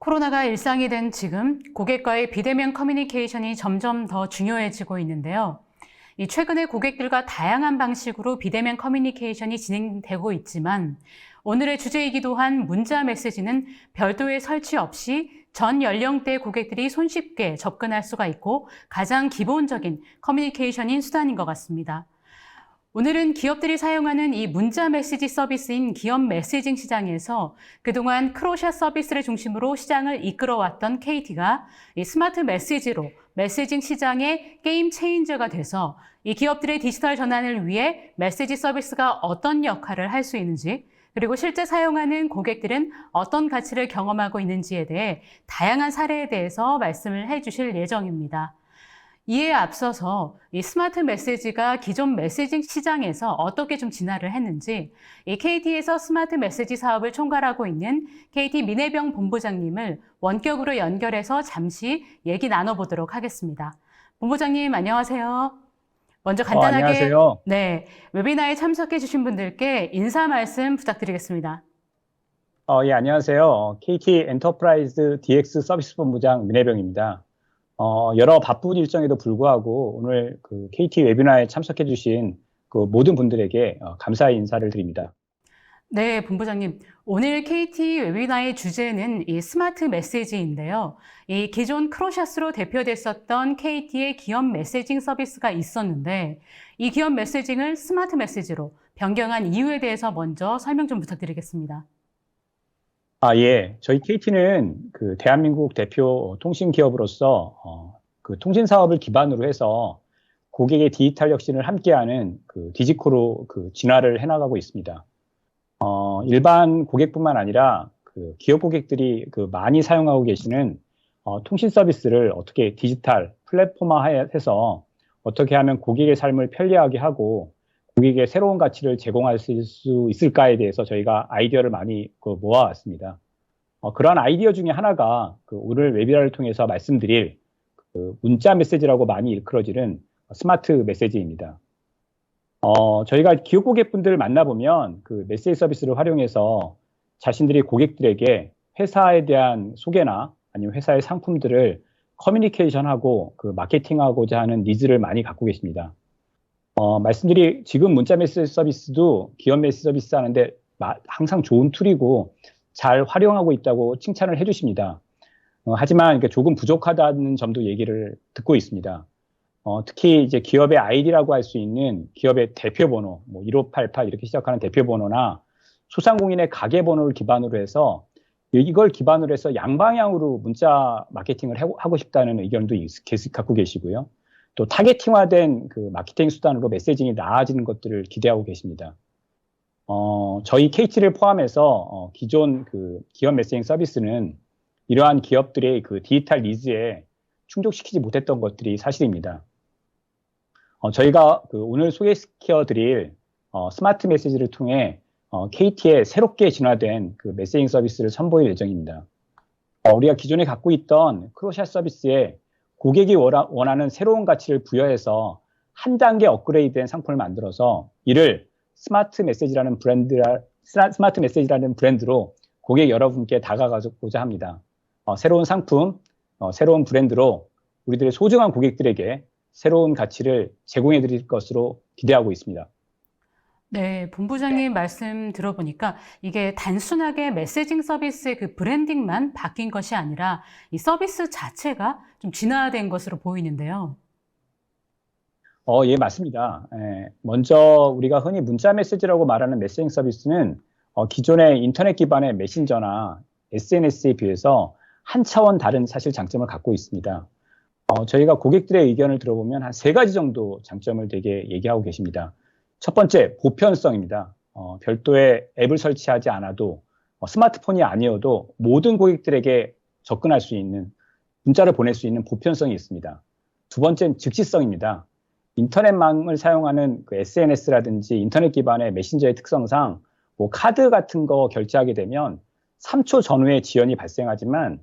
코로나가 일상이 된 지금 고객과의 비대면 커뮤니케이션이 점점 더 중요해지고 있는데요. 최근에 고객들과 다양한 방식으로 비대면 커뮤니케이션이 진행되고 있지만 오늘의 주제이기도 한 문자 메시지는 별도의 설치 없이 전 연령대 고객들이 손쉽게 접근할 수가 있고 가장 기본적인 커뮤니케이션인 수단인 것 같습니다. 오늘은 기업들이 사용하는 이 문자 메시지 서비스인 기업 메시징 시장에서 그동안 크로샷 서비스를 중심으로 시장을 이끌어왔던 KT가 이 스마트 메시지로 메시징 시장의 게임 체인저가 돼서 이 기업들의 디지털 전환을 위해 메시지 서비스가 어떤 역할을 할 수 있는지, 그리고 실제 사용하는 고객들은 어떤 가치를 경험하고 있는지에 대해 다양한 사례에 대해서 말씀을 해주실 예정입니다. 이에 앞서서 이 스마트 메시지가 기존 메시징 시장에서 어떻게 좀 진화를 했는지 이 KT에서 스마트 메시지 사업을 총괄하고 있는 KT 민혜병 본부장님을 원격으로 연결해서 잠시 얘기 나눠보도록 하겠습니다. 본부장님 안녕하세요. 먼저 간단하게 안녕하세요. 웨비나에 참석해 주신 분들께 인사 말씀 부탁드리겠습니다. 예, 안녕하세요. KT 엔터프라이즈 DX 서비스 본부장 민혜병입니다. 여러 바쁜 일정에도 불구하고 오늘 그 KT 웨비나에 참석해 주신 그 모든 분들에게 감사의 인사를 드립니다. 네, 본부장님. 오늘 KT 웨비나의 주제는 이 스마트 메시지인데요. 이 기존 크로샷으로 대표됐었던 KT의 기업 메시징 서비스가 있었는데 이 기업 메시징을 스마트 메시지로 변경한 이유에 대해서 먼저 설명 좀 부탁드리겠습니다. 예. 저희 KT는 그 대한민국 대표 통신 기업으로서 그 통신 사업을 기반으로 해서 고객의 디지털 혁신을 함께하는 그 디지코로 그 진화를 해나가고 있습니다. 일반 고객뿐만 아니라 그 기업 고객들이 그 많이 사용하고 계시는 통신 서비스를 어떻게 디지털 플랫폼화해서 어떻게 하면 고객의 삶을 편리하게 하고 고객에게 새로운 가치를 제공할 수 있을까에 대해서 저희가 아이디어를 많이 모아왔습니다. 그러한 아이디어 중에 하나가 그 오늘 웨비나를 통해서 말씀드릴 그 문자 메시지라고 많이 일컬어지는 스마트 메시지입니다. 저희가 기업 고객분들 만나보면 그 메시지 서비스를 활용해서 자신들이 고객들에게 회사에 대한 소개나 아니면 회사의 상품들을 커뮤니케이션하고 그 마케팅하고자 하는 니즈를 많이 갖고 계십니다. 말씀드린 지금 문자 메시지 서비스도 기업 메시지 서비스 하는데 항상 좋은 툴이고 잘 활용하고 있다고 칭찬을 해주십니다. 하지만 조금 부족하다는 점도 얘기를 듣고 있습니다. 특히 이제 기업의 아이디라고 할 수 있는 기업의 대표번호, 1588 이렇게 시작하는 대표번호나 소상공인의 가게번호를 기반으로 해서 이걸 기반으로 해서 양방향으로 문자 마케팅을 하고 싶다는 의견도 갖고 계시고요. 또 타겟팅화된 그 마케팅 수단으로 메시징이 나아지는 것들을 기대하고 계십니다. 저희 KT를 포함해서 기존 그 기업 메시징 서비스는 이러한 기업들의 그 디지털 니즈에 충족시키지 못했던 것들이 사실입니다. 저희가 그 오늘 소개시켜드릴 스마트 메시지를 통해 KT의 새롭게 진화된 그 메시징 서비스를 선보일 예정입니다. 우리가 기존에 갖고 있던 크로샷 서비스에 고객이 원하는 새로운 가치를 부여해서 한 단계 업그레이드된 상품을 만들어서 이를 스마트 메시지라는 브랜드로 고객 여러분께 다가가고자 합니다. 새로운 상품, 새로운 브랜드로 우리들의 소중한 고객들에게 새로운 가치를 제공해 드릴 것으로 기대하고 있습니다. 네, 본부장님 말씀 들어보니까 이게 단순하게 메시징 서비스의 그 브랜딩만 바뀐 것이 아니라 이 서비스 자체가 좀 진화된 것으로 보이는데요. 예, 맞습니다. 먼저 우리가 흔히 문자 메시지라고 말하는 메시징 서비스는 기존의 인터넷 기반의 메신저나 SNS에 비해서 한 차원 다른 사실 장점을 갖고 있습니다. 저희가 고객들의 의견을 들어보면 한 3가지 정도 장점을 되게 얘기하고 계십니다. 첫 번째, 보편성입니다. 별도의 앱을 설치하지 않아도 스마트폰이 아니어도 모든 고객들에게 접근할 수 있는 문자를 보낼 수 있는 보편성이 있습니다. 두 번째는 즉시성입니다. 인터넷망을 사용하는 그 SNS라든지 인터넷 기반의 메신저의 특성상 카드 같은 거 결제하게 되면 3초 전후에 지연이 발생하지만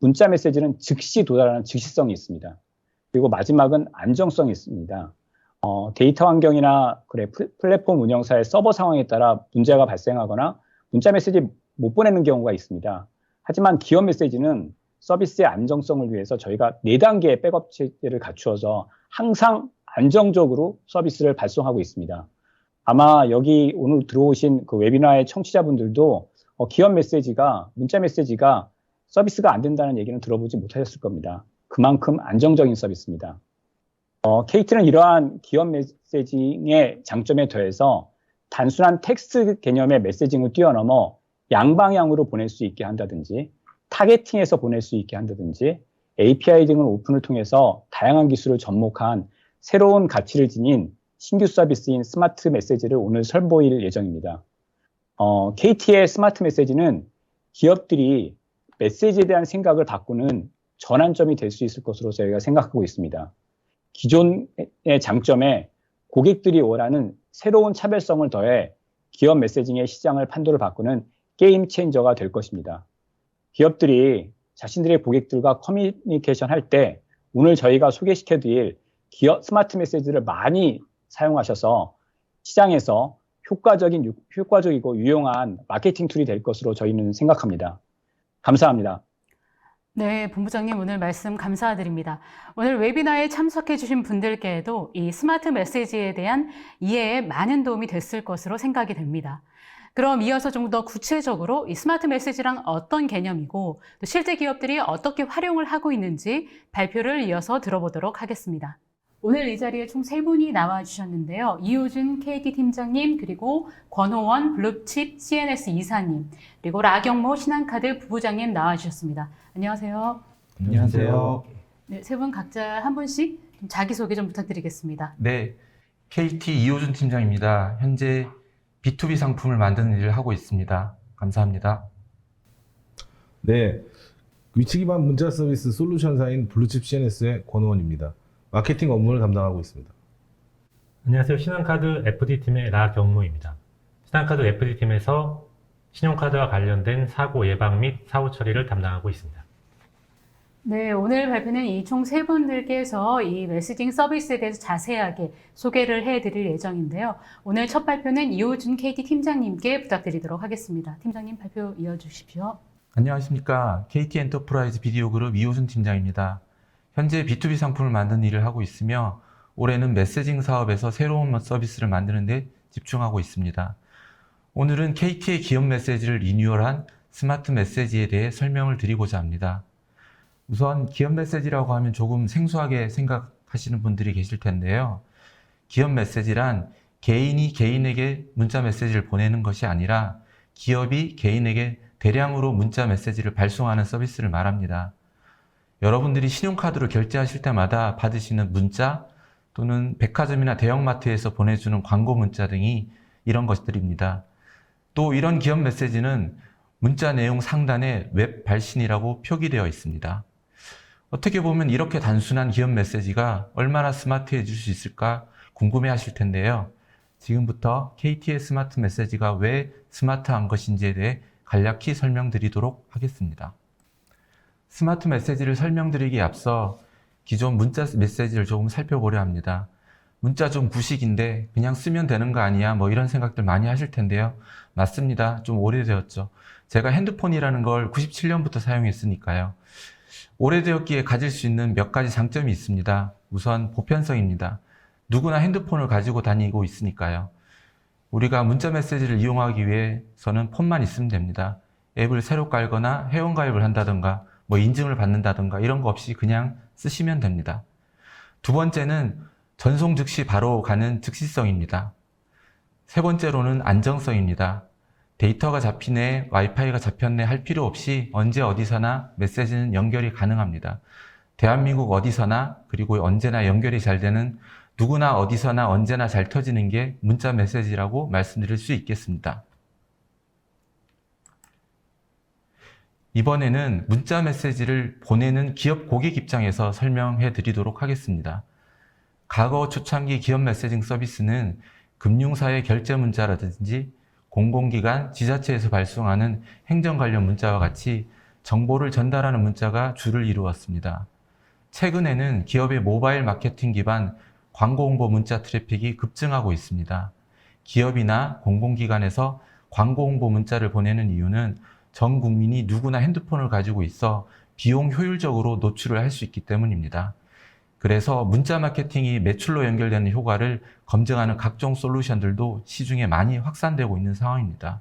문자 메시지는 즉시 도달하는 즉시성이 있습니다. 그리고 마지막은 안정성이 있습니다. 데이터 환경이나 플랫폼 운영사의 서버 상황에 따라 문제가 발생하거나 문자 메시지 못 보내는 경우가 있습니다. 하지만 기업 메시지는 서비스의 안정성을 위해서 저희가 4단계의 백업 체계를 갖추어서 항상 안정적으로 서비스를 발송하고 있습니다. 아마 여기 오늘 들어오신 그 웨비나의 청취자분들도 기업 메시지가, 문자 메시지가 서비스가 안 된다는 얘기는 들어보지 못하셨을 겁니다. 그만큼 안정적인 서비스입니다. KT는 이러한 기업 메시징의 장점에 더해서 단순한 텍스트 개념의 메시징을 뛰어넘어 양방향으로 보낼 수 있게 한다든지, 타겟팅해서 보낼 수 있게 한다든지, API 등을 오픈을 통해서 다양한 기술을 접목한 새로운 가치를 지닌 신규 서비스인 스마트 메시지를 오늘 선보일 예정입니다. KT의 스마트 메시지는 기업들이 메시지에 대한 생각을 바꾸는 전환점이 될 수 있을 것으로 저희가 생각하고 있습니다. 기존의 장점에 고객들이 원하는 새로운 차별성을 더해 기업 메시징의 시장을 판도를 바꾸는 게임 체인저가 될 것입니다. 기업들이 자신들의 고객들과 커뮤니케이션 할 때 오늘 저희가 소개시켜드릴 기업 스마트 메시지를 많이 사용하셔서 시장에서 효과적이고 유용한 마케팅 툴이 될 것으로 저희는 생각합니다. 감사합니다. 네, 본부장님 오늘 말씀 감사드립니다. 오늘 웨비나에 참석해 주신 분들께도 이 스마트 메시지에 대한 이해에 많은 도움이 됐을 것으로 생각이 됩니다. 그럼 이어서 좀 더 구체적으로 이 스마트 메시지랑 어떤 개념이고 또 실제 기업들이 어떻게 활용을 하고 있는지 발표를 이어서 들어보도록 하겠습니다. 오늘 이 자리에 총 3분이 나와주셨는데요. 이호준 KT 팀장님, 그리고 권호원 블루칩 CNS 이사님, 그리고 라경모 신한카드 부부장님 나와주셨습니다. 안녕하세요. 안녕하세요. 네, 3분 각자 한 분씩 좀 자기소개 좀 부탁드리겠습니다. 네, KT 이호준 팀장입니다. 현재 B2B 상품을 만드는 일을 하고 있습니다. 감사합니다. 네, 위치 기반 문자 서비스 솔루션사인 블루칩 CNS의 권호원입니다. 마케팅 업무를 담당하고 있습니다. 안녕하세요. 신한카드 FD팀의 라경무입니다. 신한카드 FD팀에서 신용카드와 관련된 사고 예방 및 사후 처리를 담당하고 있습니다. 네, 오늘 발표는 이 총 3분들께서 이 메시징 서비스에 대해서 자세하게 소개를 해드릴 예정인데요. 오늘 첫 발표는 이호준 KT 팀장님께 부탁드리도록 하겠습니다. 팀장님 발표 이어주십시오. 안녕하십니까. KT 엔터프라이즈 비디오 그룹 이호준 팀장입니다. 현재 B2B 상품을 만드는 일을 하고 있으며 올해는 메시징 사업에서 새로운 서비스를 만드는 데 집중하고 있습니다. 오늘은 KT의 기업 메시지를 리뉴얼한 스마트 메시지에 대해 설명을 드리고자 합니다. 우선 기업 메시지라고 하면 조금 생소하게 생각하시는 분들이 계실 텐데요. 기업 메시지란 개인이 개인에게 문자 메시지를 보내는 것이 아니라 기업이 개인에게 대량으로 문자 메시지를 발송하는 서비스를 말합니다. 여러분들이 신용카드로 결제하실 때마다 받으시는 문자 또는 백화점이나 대형마트에서 보내주는 광고 문자 등이 이런 것들입니다. 또 이런 기업 메시지는 문자 내용 상단에 웹 발신이라고 표기되어 있습니다. 어떻게 보면 이렇게 단순한 기업 메시지가 얼마나 스마트해질 수 있을까 궁금해 하실 텐데요. 지금부터 KT의 스마트 메시지가 왜 스마트한 것인지에 대해 간략히 설명드리도록 하겠습니다. 스마트 메시지를 설명드리기에 앞서 기존 문자 메시지를 조금 살펴보려 합니다. 문자 좀 구식인데 그냥 쓰면 되는 거 아니야? 뭐 이런 생각들 많이 하실 텐데요. 맞습니다. 좀 오래되었죠. 제가 핸드폰이라는 걸 97년부터 사용했으니까요. 오래되었기에 가질 수 있는 몇 가지 장점이 있습니다. 우선 보편성입니다. 누구나 핸드폰을 가지고 다니고 있으니까요. 우리가 문자 메시지를 이용하기 위해서는 폰만 있으면 됩니다. 앱을 새로 깔거나 회원가입을 한다던가 뭐 인증을 받는다던가 이런 거 없이 그냥 쓰시면 됩니다. 두 번째는 전송 즉시 바로 가는 즉시성입니다. 세 번째로는 안정성입니다. 데이터가 잡히네, 와이파이가 잡혔네 할 필요 없이 언제 어디서나 메시지는 연결이 가능합니다. 대한민국 어디서나 그리고 언제나 연결이 잘 되는 누구나 어디서나 언제나 잘 터지는 게 문자 메시지라고 말씀드릴 수 있겠습니다. 이번에는 문자 메시지를 보내는 기업 고객 입장에서 설명해 드리도록 하겠습니다. 과거 초창기 기업 메시징 서비스는 금융사의 결제 문자라든지 공공기관, 지자체에서 발송하는 행정 관련 문자와 같이 정보를 전달하는 문자가 주를 이루었습니다. 최근에는 기업의 모바일 마케팅 기반 광고 홍보 문자 트래픽이 급증하고 있습니다. 기업이나 공공기관에서 광고 홍보 문자를 보내는 이유는 전 국민이 누구나 핸드폰을 가지고 있어 비용 효율적으로 노출을 할 수 있기 때문입니다. 그래서 문자 마케팅이 매출로 연결되는 효과를 검증하는 각종 솔루션들도 시중에 많이 확산되고 있는 상황입니다.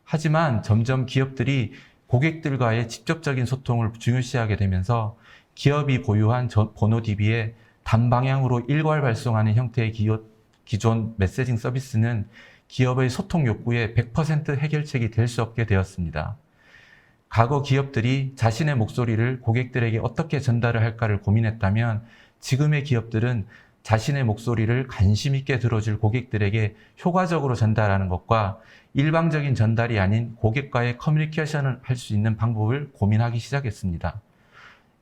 하지만 점점 기업들이 고객들과의 직접적인 소통을 중요시하게 되면서 기업이 보유한 번호 DB에 단방향으로 일괄 발송하는 형태의 기존 메시징 서비스는 기업의 소통 욕구의 100% 해결책이 될 수 없게 되었습니다. 과거 기업들이 자신의 목소리를 고객들에게 어떻게 전달을 할까를 고민했다면 지금의 기업들은 자신의 목소리를 관심 있게 들어줄 고객들에게 효과적으로 전달하는 것과 일방적인 전달이 아닌 고객과의 커뮤니케이션을 할 수 있는 방법을 고민하기 시작했습니다.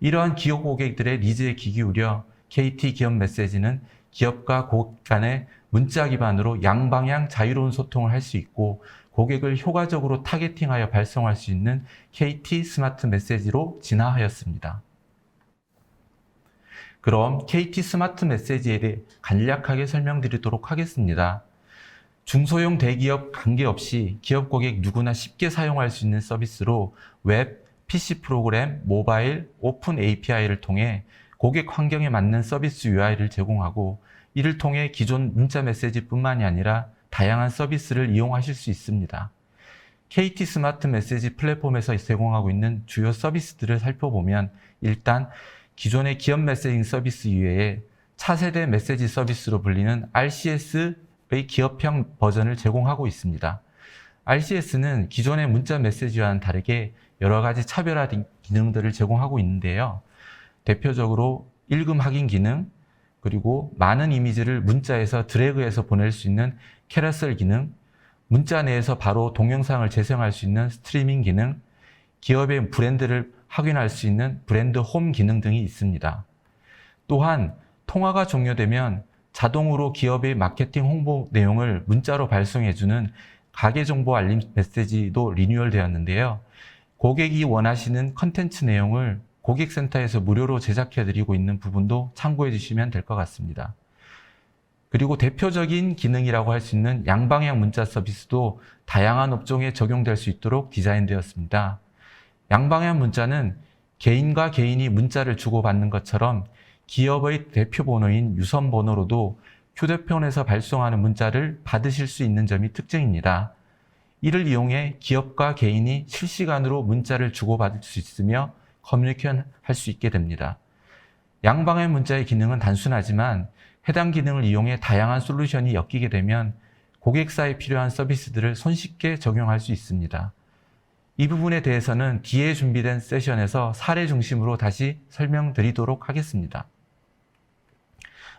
이러한 기업 고객들의 니즈에 귀 기울여 KT 기업 메시지는 기업과 고객 간의 문자 기반으로 양방향 자유로운 소통을 할 수 있고 고객을 효과적으로 타겟팅하여 발송할 수 있는 KT 스마트 메시지로 진화하였습니다. 그럼 KT 스마트 메시지에 대해 간략하게 설명드리도록 하겠습니다. 중소형 대기업 관계없이 기업 고객 누구나 쉽게 사용할 수 있는 서비스로 웹, PC 프로그램, 모바일, 오픈 API를 통해 고객 환경에 맞는 서비스 UI를 제공하고 이를 통해 기존 문자 메시지뿐만이 아니라 다양한 서비스를 이용하실 수 있습니다. KT 스마트 메시지 플랫폼에서 제공하고 있는 주요 서비스들을 살펴보면 일단 기존의 기업 메시징 서비스 이외에 차세대 메시지 서비스로 불리는 RCS의 기업형 버전을 제공하고 있습니다. RCS는 기존의 문자 메시지와는 다르게 여러 가지 차별화된 기능들을 제공하고 있는데요. 대표적으로 읽음 확인 기능, 그리고 많은 이미지를 문자에서 드래그해서 보낼 수 있는 캐러셀 기능, 문자 내에서 바로 동영상을 재생할 수 있는 스트리밍 기능, 기업의 브랜드를 확인할 수 있는 브랜드 홈 기능 등이 있습니다. 또한 통화가 종료되면 자동으로 기업의 마케팅 홍보 내용을 문자로 발송해주는 가계정보 알림 메시지도 리뉴얼되었는데요. 고객이 원하시는 컨텐츠 내용을 고객센터에서 무료로 제작해드리고 있는 부분도 참고해 주시면 될 것 같습니다. 그리고 대표적인 기능이라고 할 수 있는 양방향 문자 서비스도 다양한 업종에 적용될 수 있도록 디자인되었습니다. 양방향 문자는 개인과 개인이 문자를 주고받는 것처럼 기업의 대표 번호인 유선 번호로도 휴대폰에서 발송하는 문자를 받으실 수 있는 점이 특징입니다. 이를 이용해 기업과 개인이 실시간으로 문자를 주고받을 수 있으며 커뮤니케이션 할 수 있게 됩니다. 양방향 문자의 기능은 단순하지만 해당 기능을 이용해 다양한 솔루션이 엮이게 되면 고객사에 필요한 서비스들을 손쉽게 적용할 수 있습니다. 이 부분에 대해서는 뒤에 준비된 세션에서 사례 중심으로 다시 설명드리도록 하겠습니다.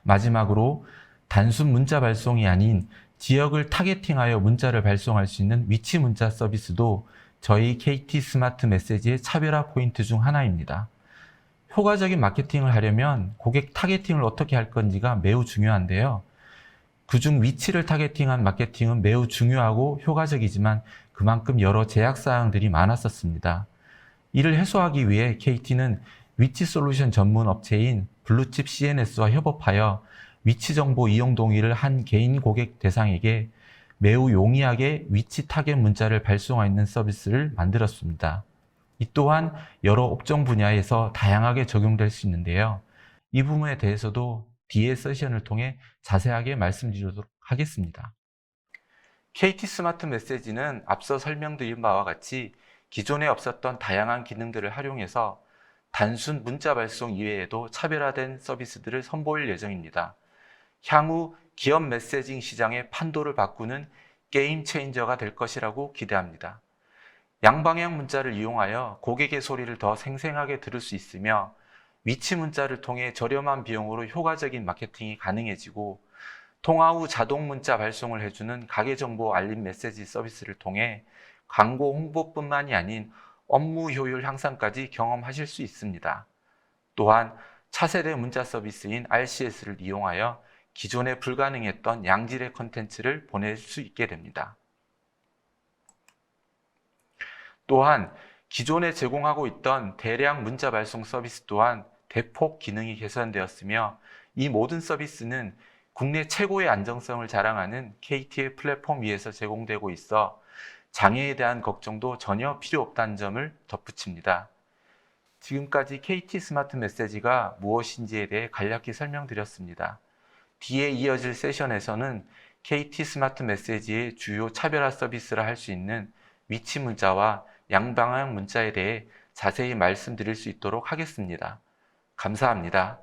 마지막으로 단순 문자 발송이 아닌 지역을 타겟팅하여 문자를 발송할 수 있는 위치 문자 서비스도 저희 KT 스마트 메시지의 차별화 포인트 중 하나입니다. 효과적인 마케팅을 하려면 고객 타겟팅을 어떻게 할 건지가 매우 중요한데요. 그중 위치를 타겟팅한 마케팅은 매우 중요하고 효과적이지만 그만큼 여러 제약사항들이 많았었습니다. 이를 해소하기 위해 KT는 위치 솔루션 전문 업체인 블루칩 CNS와 협업하여 위치 정보 이용 동의를 한 개인 고객 대상에게 매우 용이하게 위치 타겟 문자를 발송하는 서비스를 만들었습니다. 이 또한 여러 업종 분야에서 다양하게 적용될 수 있는데요. 이 부분에 대해서도 뒤의 세션을 통해 자세하게 말씀드리도록 하겠습니다. KT 스마트 메시지는 앞서 설명드린 바와 같이 기존에 없었던 다양한 기능들을 활용해서 단순 문자 발송 이외에도 차별화된 서비스들을 선보일 예정입니다. 향후 기업 메시징 시장의 판도를 바꾸는 게임 체인저가 될 것이라고 기대합니다. 양방향 문자를 이용하여 고객의 소리를 더 생생하게 들을 수 있으며 위치 문자를 통해 저렴한 비용으로 효과적인 마케팅이 가능해지고 통화 후 자동 문자 발송을 해주는 가계정보 알림 메시지 서비스를 통해 광고 홍보뿐만이 아닌 업무 효율 향상까지 경험하실 수 있습니다. 또한 차세대 문자 서비스인 RCS를 이용하여 기존에 불가능했던 양질의 콘텐츠를 보낼 수 있게 됩니다. 또한 기존에 제공하고 있던 대량 문자 발송 서비스 또한 대폭 기능이 개선되었으며 이 모든 서비스는 국내 최고의 안정성을 자랑하는 KT의 플랫폼 위에서 제공되고 있어 장애에 대한 걱정도 전혀 필요 없다는 점을 덧붙입니다. 지금까지 KT 스마트 메시지가 무엇인지에 대해 간략히 설명드렸습니다. 뒤에 이어질 세션에서는 KT 스마트 메시지의 주요 차별화 서비스라 할 수 있는 위치 문자와 양방향 문자에 대해 자세히 말씀드릴 수 있도록 하겠습니다. 감사합니다.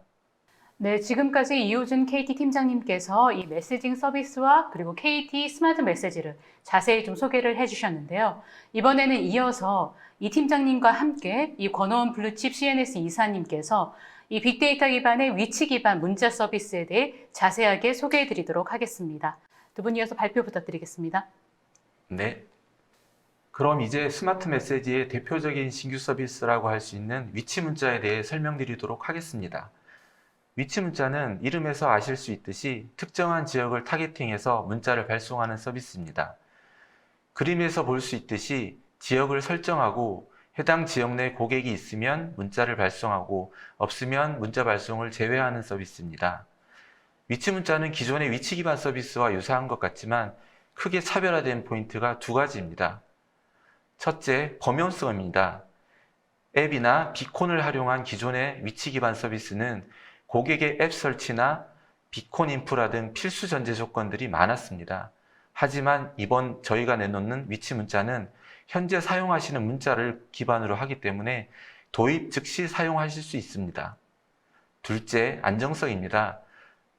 네, 지금까지 이호준 KT 팀장님께서 이 메시징 서비스와 그리고 KT 스마트 메시지를 자세히 좀 소개를 해주셨는데요. 이번에는 이어서 이 팀장님과 함께 이 권호원 블루칩 CNS 이사님께서 이 빅데이터 기반의 위치 기반 문자 서비스에 대해 자세하게 소개해 드리도록 하겠습니다. 두 분 이어서 발표 부탁드리겠습니다. 네. 그럼 이제 스마트 메시지의 대표적인 신규 서비스라고 할 수 있는 위치 문자에 대해 설명드리도록 하겠습니다. 위치 문자는 이름에서 아실 수 있듯이 특정한 지역을 타겟팅해서 문자를 발송하는 서비스입니다. 그림에서 볼 수 있듯이 지역을 설정하고 해당 지역 내 고객이 있으면 문자를 발송하고 없으면 문자 발송을 제외하는 서비스입니다. 위치 문자는 기존의 위치 기반 서비스와 유사한 것 같지만 크게 차별화된 포인트가 두 가지입니다. 첫째, 범용성입니다. 앱이나 비콘을 활용한 기존의 위치 기반 서비스는 고객의 앱 설치나 비콘 인프라 등 필수 전제 조건들이 많았습니다. 하지만 이번 저희가 내놓는 위치 문자는 현재 사용하시는 문자를 기반으로 하기 때문에 도입 즉시 사용하실 수 있습니다. 둘째, 안정성입니다.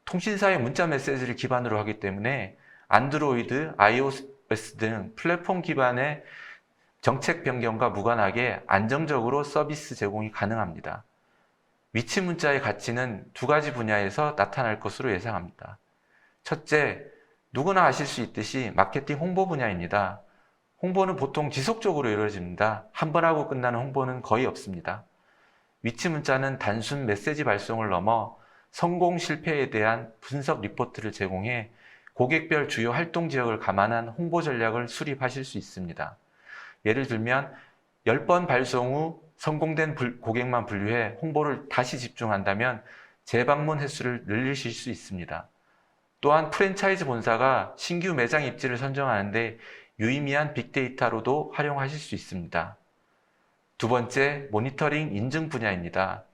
통신사의 문자 메시지를 기반으로 하기 때문에 안드로이드, iOS 등 플랫폼 기반의 정책 변경과 무관하게 안정적으로 서비스 제공이 가능합니다. 위치 문자의 가치는 두 가지 분야에서 나타날 것으로 예상합니다. 첫째, 누구나 아실 수 있듯이 마케팅 홍보 분야입니다. 홍보는 보통 지속적으로 이루어집니다. 한 번 하고 끝나는 홍보는 거의 없습니다. 위치 문자는 단순 메시지 발송을 넘어 성공 실패에 대한 분석 리포트를 제공해 고객별 주요 활동 지역을 감안한 홍보 전략을 수립하실 수 있습니다. 예를 들면 10번 발송 후 성공된 고객만 분류해 홍보를 다시 집중한다면 재방문 횟수를 늘리실 수 있습니다. 또한 프랜차이즈 본사가 신규 매장 입지를 선정하는데 유의미한 빅데이터로도 활용하실 수 있습니다. 두 번째, 모니터링 인증 분야입니다.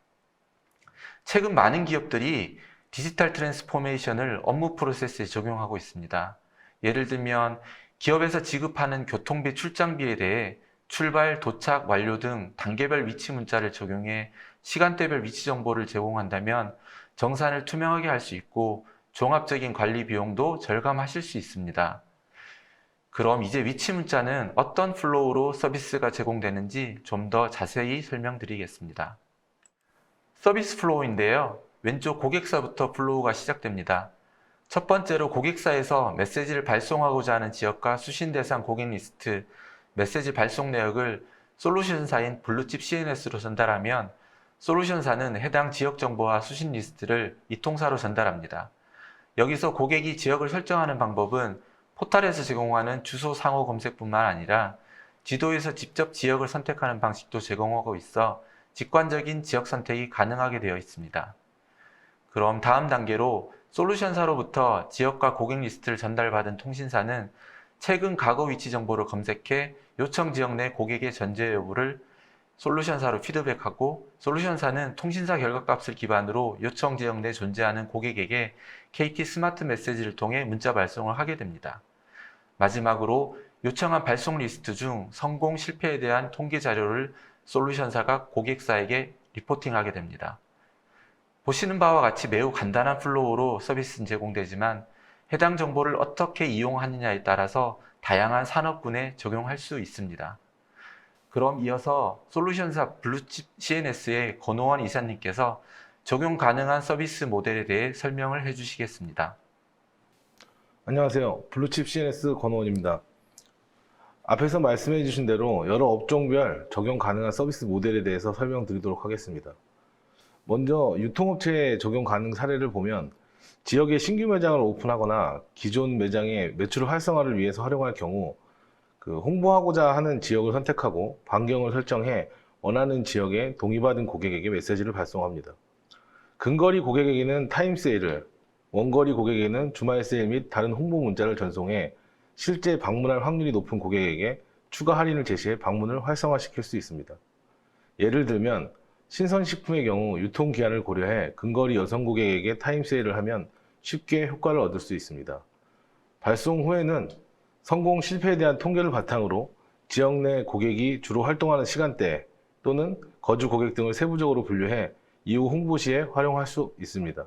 최근 많은 기업들이 디지털 트랜스포메이션을 업무 프로세스에 적용하고 있습니다. 예를 들면 기업에서 지급하는 교통비 출장비에 대해 출발, 도착, 완료 등 단계별 위치 문자를 적용해 시간대별 위치 정보를 제공한다면 정산을 투명하게 할 수 있고 종합적인 관리 비용도 절감하실 수 있습니다. 그럼 이제 위치 문자는 어떤 플로우로 서비스가 제공되는지 좀 더 자세히 설명드리겠습니다. 서비스 플로우인데요. 왼쪽 고객사부터 플로우가 시작됩니다. 첫 번째로 고객사에서 메시지를 발송하고자 하는 지역과 수신 대상 고객 리스트, 메시지 발송 내역을 솔루션사인 블루칩 CNS로 전달하면 솔루션사는 해당 지역 정보와 수신 리스트를 이 통사로 전달합니다. 여기서 고객이 지역을 설정하는 방법은 포털에서 제공하는 주소 상호 검색뿐만 아니라 지도에서 직접 지역을 선택하는 방식도 제공하고 있어 직관적인 지역 선택이 가능하게 되어 있습니다. 그럼 다음 단계로 솔루션사로부터 지역과 고객 리스트를 전달받은 통신사는 최근 과거 위치 정보를 검색해 요청 지역 내 고객의 전제 여부를 솔루션사로 피드백하고 솔루션사는 통신사 결과값을 기반으로 요청 지역 내 존재하는 고객에게 KT 스마트 메시지를 통해 문자 발송을 하게 됩니다. 마지막으로 요청한 발송 리스트 중 성공 실패에 대한 통계 자료를 솔루션사가 고객사에게 리포팅하게 됩니다. 보시는 바와 같이 매우 간단한 플로우로 서비스는 제공되지만 해당 정보를 어떻게 이용하느냐에 따라서 다양한 산업군에 적용할 수 있습니다. 그럼 이어서 솔루션사 블루칩 CNS의 권호원 이사님께서 적용 가능한 서비스 모델에 대해 설명을 해주시겠습니다. 안녕하세요. 블루칩 CNS 권호원입니다. 앞에서 말씀해 주신 대로 여러 업종별 적용 가능한 서비스 모델에 대해서 설명드리도록 하겠습니다. 먼저 유통업체에 적용 가능 사례를 보면 지역에 신규 매장을 오픈하거나 기존 매장의 매출 활성화를 위해서 활용할 경우 홍보하고자 하는 지역을 선택하고 반경을 설정해 원하는 지역에 동의받은 고객에게 메시지를 발송합니다. 근거리 고객에게는 타임세일을, 원거리 고객에게는 주말 세일 및 다른 홍보 문자를 전송해 실제 방문할 확률이 높은 고객에게 추가 할인을 제시해 방문을 활성화시킬 수 있습니다. 예를 들면 신선식품의 경우 유통기한을 고려해 근거리 여성 고객에게 타임세일을 하면 쉽게 효과를 얻을 수 있습니다. 발송 후에는 성공 실패에 대한 통계를 바탕으로 지역 내 고객이 주로 활동하는 시간대 또는 거주 고객 등을 세부적으로 분류해 이후 홍보 시에 활용할 수 있습니다.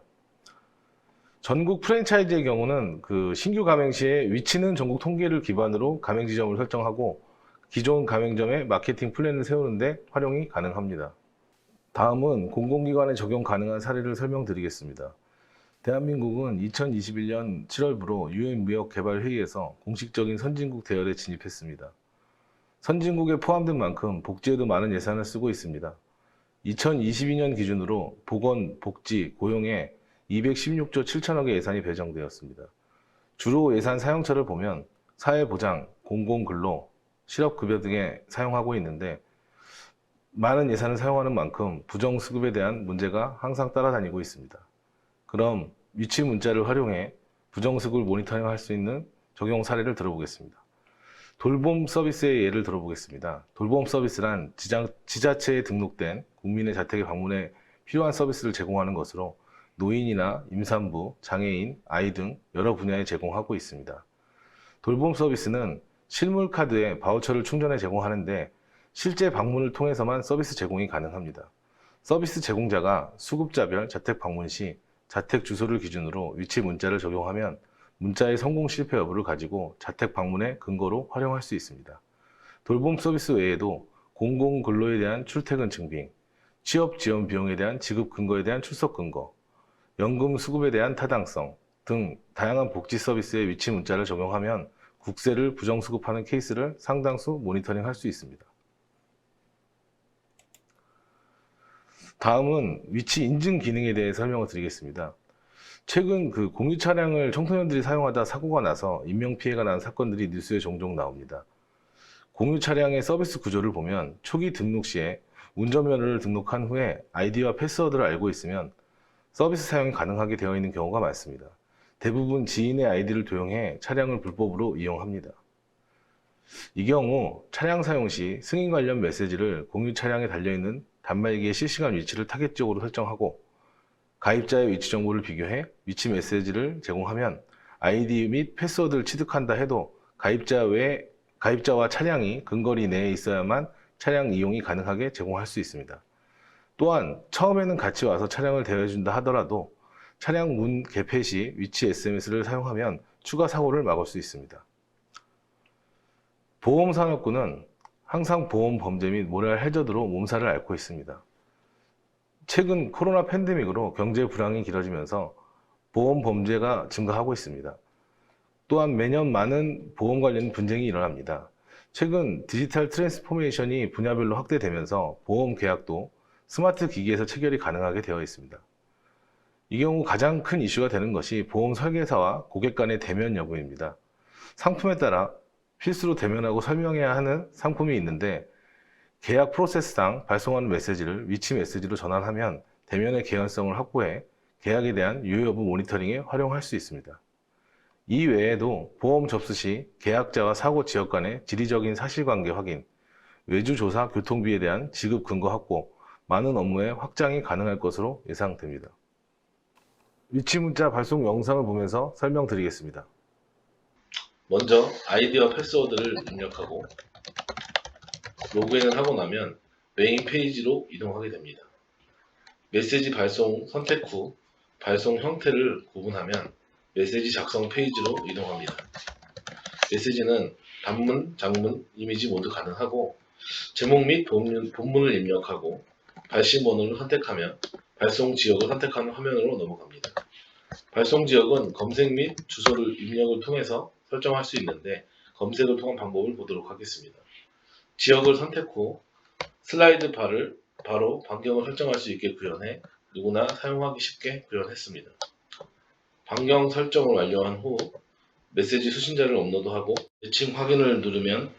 전국 프랜차이즈의 경우는 신규 가맹 시에 위치는 전국 통계를 기반으로 가맹 지점을 설정하고 기존 가맹점의 마케팅 플랜을 세우는데 활용이 가능합니다. 다음은 공공기관에 적용 가능한 사례를 설명드리겠습니다. 대한민국은 2021년 7월부로 UN 무역개발회의에서 공식적인 선진국 대열에 진입했습니다. 선진국에 포함된 만큼 복지에도 많은 예산을 쓰고 있습니다. 2022년 기준으로 보건, 복지, 고용에 216조 7천억의 예산이 배정되었습니다. 주로 예산 사용처를 보면 사회보장, 공공근로, 실업급여 등에 사용하고 있는데 많은 예산을 사용하는 만큼 부정수급에 대한 문제가 항상 따라다니고 있습니다. 그럼 위치 문자를 활용해 부정수급을 모니터링할 수 있는 적용 사례를 들어보겠습니다. 돌봄 서비스의 예를 들어보겠습니다. 돌봄 서비스란 지자체에 등록된 국민의 자택에 방문해 필요한 서비스를 제공하는 것으로 노인이나 임산부, 장애인, 아이 등 여러 분야에 제공하고 있습니다. 돌봄 서비스는 실물 카드에 바우처를 충전해 제공하는데 실제 방문을 통해서만 서비스 제공이 가능합니다. 서비스 제공자가 수급자별 자택 방문 시 자택 주소를 기준으로 위치 문자를 적용하면 문자의 성공 실패 여부를 가지고 자택 방문의 근거로 활용할 수 있습니다. 돌봄 서비스 외에도 공공근로에 대한 출퇴근 증빙, 취업 지원 비용에 대한 지급 근거에 대한 출석 근거, 연금 수급에 대한 타당성 등 다양한 복지 서비스의 위치 문자를 적용하면 국세를 부정수급하는 케이스를 상당수 모니터링할 수 있습니다. 다음은 위치 인증 기능에 대해 설명을 드리겠습니다. 최근 공유 차량을 청소년들이 사용하다 사고가 나서 인명피해가 난 사건들이 뉴스에 종종 나옵니다. 공유 차량의 서비스 구조를 보면 초기 등록 시에 운전면허를 등록한 후에 아이디와 패스워드를 알고 있으면 서비스 사용이 가능하게 되어 있는 경우가 많습니다. 대부분 지인의 아이디를 도용해 차량을 불법으로 이용합니다. 이 경우 차량 사용 시 승인 관련 메시지를 공유 차량에 달려있는 단말기의 실시간 위치를 타겟적으로 설정하고 가입자의 위치 정보를 비교해 위치 메시지를 제공하면 아이디 및 패스워드를 취득한다 해도 가입자와 차량이 근거리 내에 있어야만 차량 이용이 가능하게 제공할 수 있습니다. 또한 처음에는 같이 와서 차량을 대여해준다 하더라도 차량 문 개폐 시 위치 SMS를 사용하면 추가 사고를 막을 수 있습니다. 보험산업군은 항상 보험 범죄 및 모랄 해저드로 몸살을 앓고 있습니다. 최근 코로나 팬데믹으로 경제 불황이 길어지면서 보험 범죄가 증가하고 있습니다. 또한 매년 많은 보험 관련 분쟁이 일어납니다. 최근 디지털 트랜스포메이션이 분야별로 확대되면서 보험 계약도 스마트 기기에서 체결이 가능하게 되어 있습니다. 이 경우 가장 큰 이슈가 되는 것이 보험 설계사와 고객 간의 대면 여부입니다. 상품에 따라 필수로 대면하고 설명해야 하는 상품이 있는데 계약 프로세스상 발송하는 메시지를 위치 메시지로 전환하면 대면의 개연성을 확보해 계약에 대한 유효 여부 모니터링에 활용할 수 있습니다. 이 외에도 보험 접수 시 계약자와 사고 지역 간의 지리적인 사실관계 확인, 외주 조사 교통비에 대한 지급 근거 확보, 많은 업무의 확장이 가능할 것으로 예상됩니다. 위치 문자 발송 영상을 보면서 설명드리겠습니다. 먼저 아이디와 패스워드를 입력하고 로그인을 하고 나면 메인 페이지로 이동하게 됩니다. 메시지 발송 선택 후 발송 형태를 구분하면 메시지 작성 페이지로 이동합니다. 메시지는 단문, 장문, 이미지 모두 가능하고 제목 및 본문을 입력하고 발신 번호를 선택하면 발송 지역을 선택하는 화면으로 넘어갑니다. 발송 지역은 검색 및 주소를 입력을 통해서 설정할 수 있는데 검색을 통한 방법을 보도록 하겠습니다. 지역을 선택 후 슬라이드 바를 바로 반경을 설정할 수 있게 구현해 누구나 사용하기 쉽게 구현했습니다. 반경 설정을 완료한 후 메시지 수신자를 업로드하고 매칭 확인을 누르면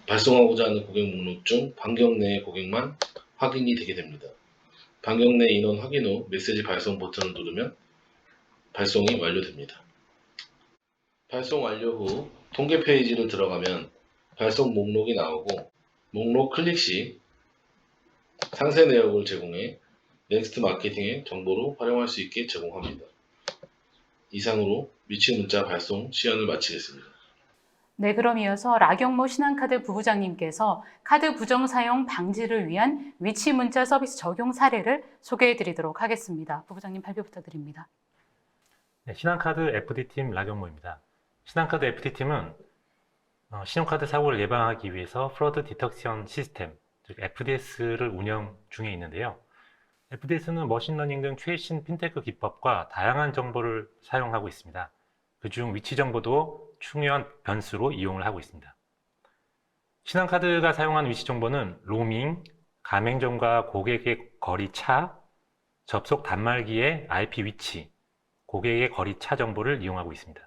발송하고자 하는 고객 목록 중 반경 내의 고객만 확인이 되게 됩니다. 반경 내 인원 확인 후 메시지 발송 버튼을 누르면 발송이 완료됩니다. 발송 완료 후 통계 페이지를 들어가면 발송 목록이 나오고 목록 클릭 시 상세 내역을 제공해 넥스트 마케팅의 정보로 활용할 수 있게 제공합니다. 이상으로 위치 문자 발송 시연을 마치겠습니다. 네, 그럼 이어서 라경모 신한카드 부부장님께서 카드 부정 사용 방지를 위한 위치 문자 서비스 적용 사례를 소개해 드리도록 하겠습니다. 부부장님 발표 부탁드립니다. 네, 신한카드 FD팀 라경모입니다. 신한카드 FD팀은 신용카드 사고를 예방하기 위해서 프로드 디텍션 시스템, 즉 FDS를 운영 중에 있는데요. FDS는 머신러닝 등 최신 핀테크 기법과 다양한 정보를 사용하고 있습니다. 그중 위치 정보도 중요한 변수로 이용을 하고 있습니다. 신한카드가 사용하는 위치 정보는 로밍, 가맹점과 고객의 거리 차, 접속 단말기의 IP 위치, 고객의 거리 차 정보를 이용하고 있습니다.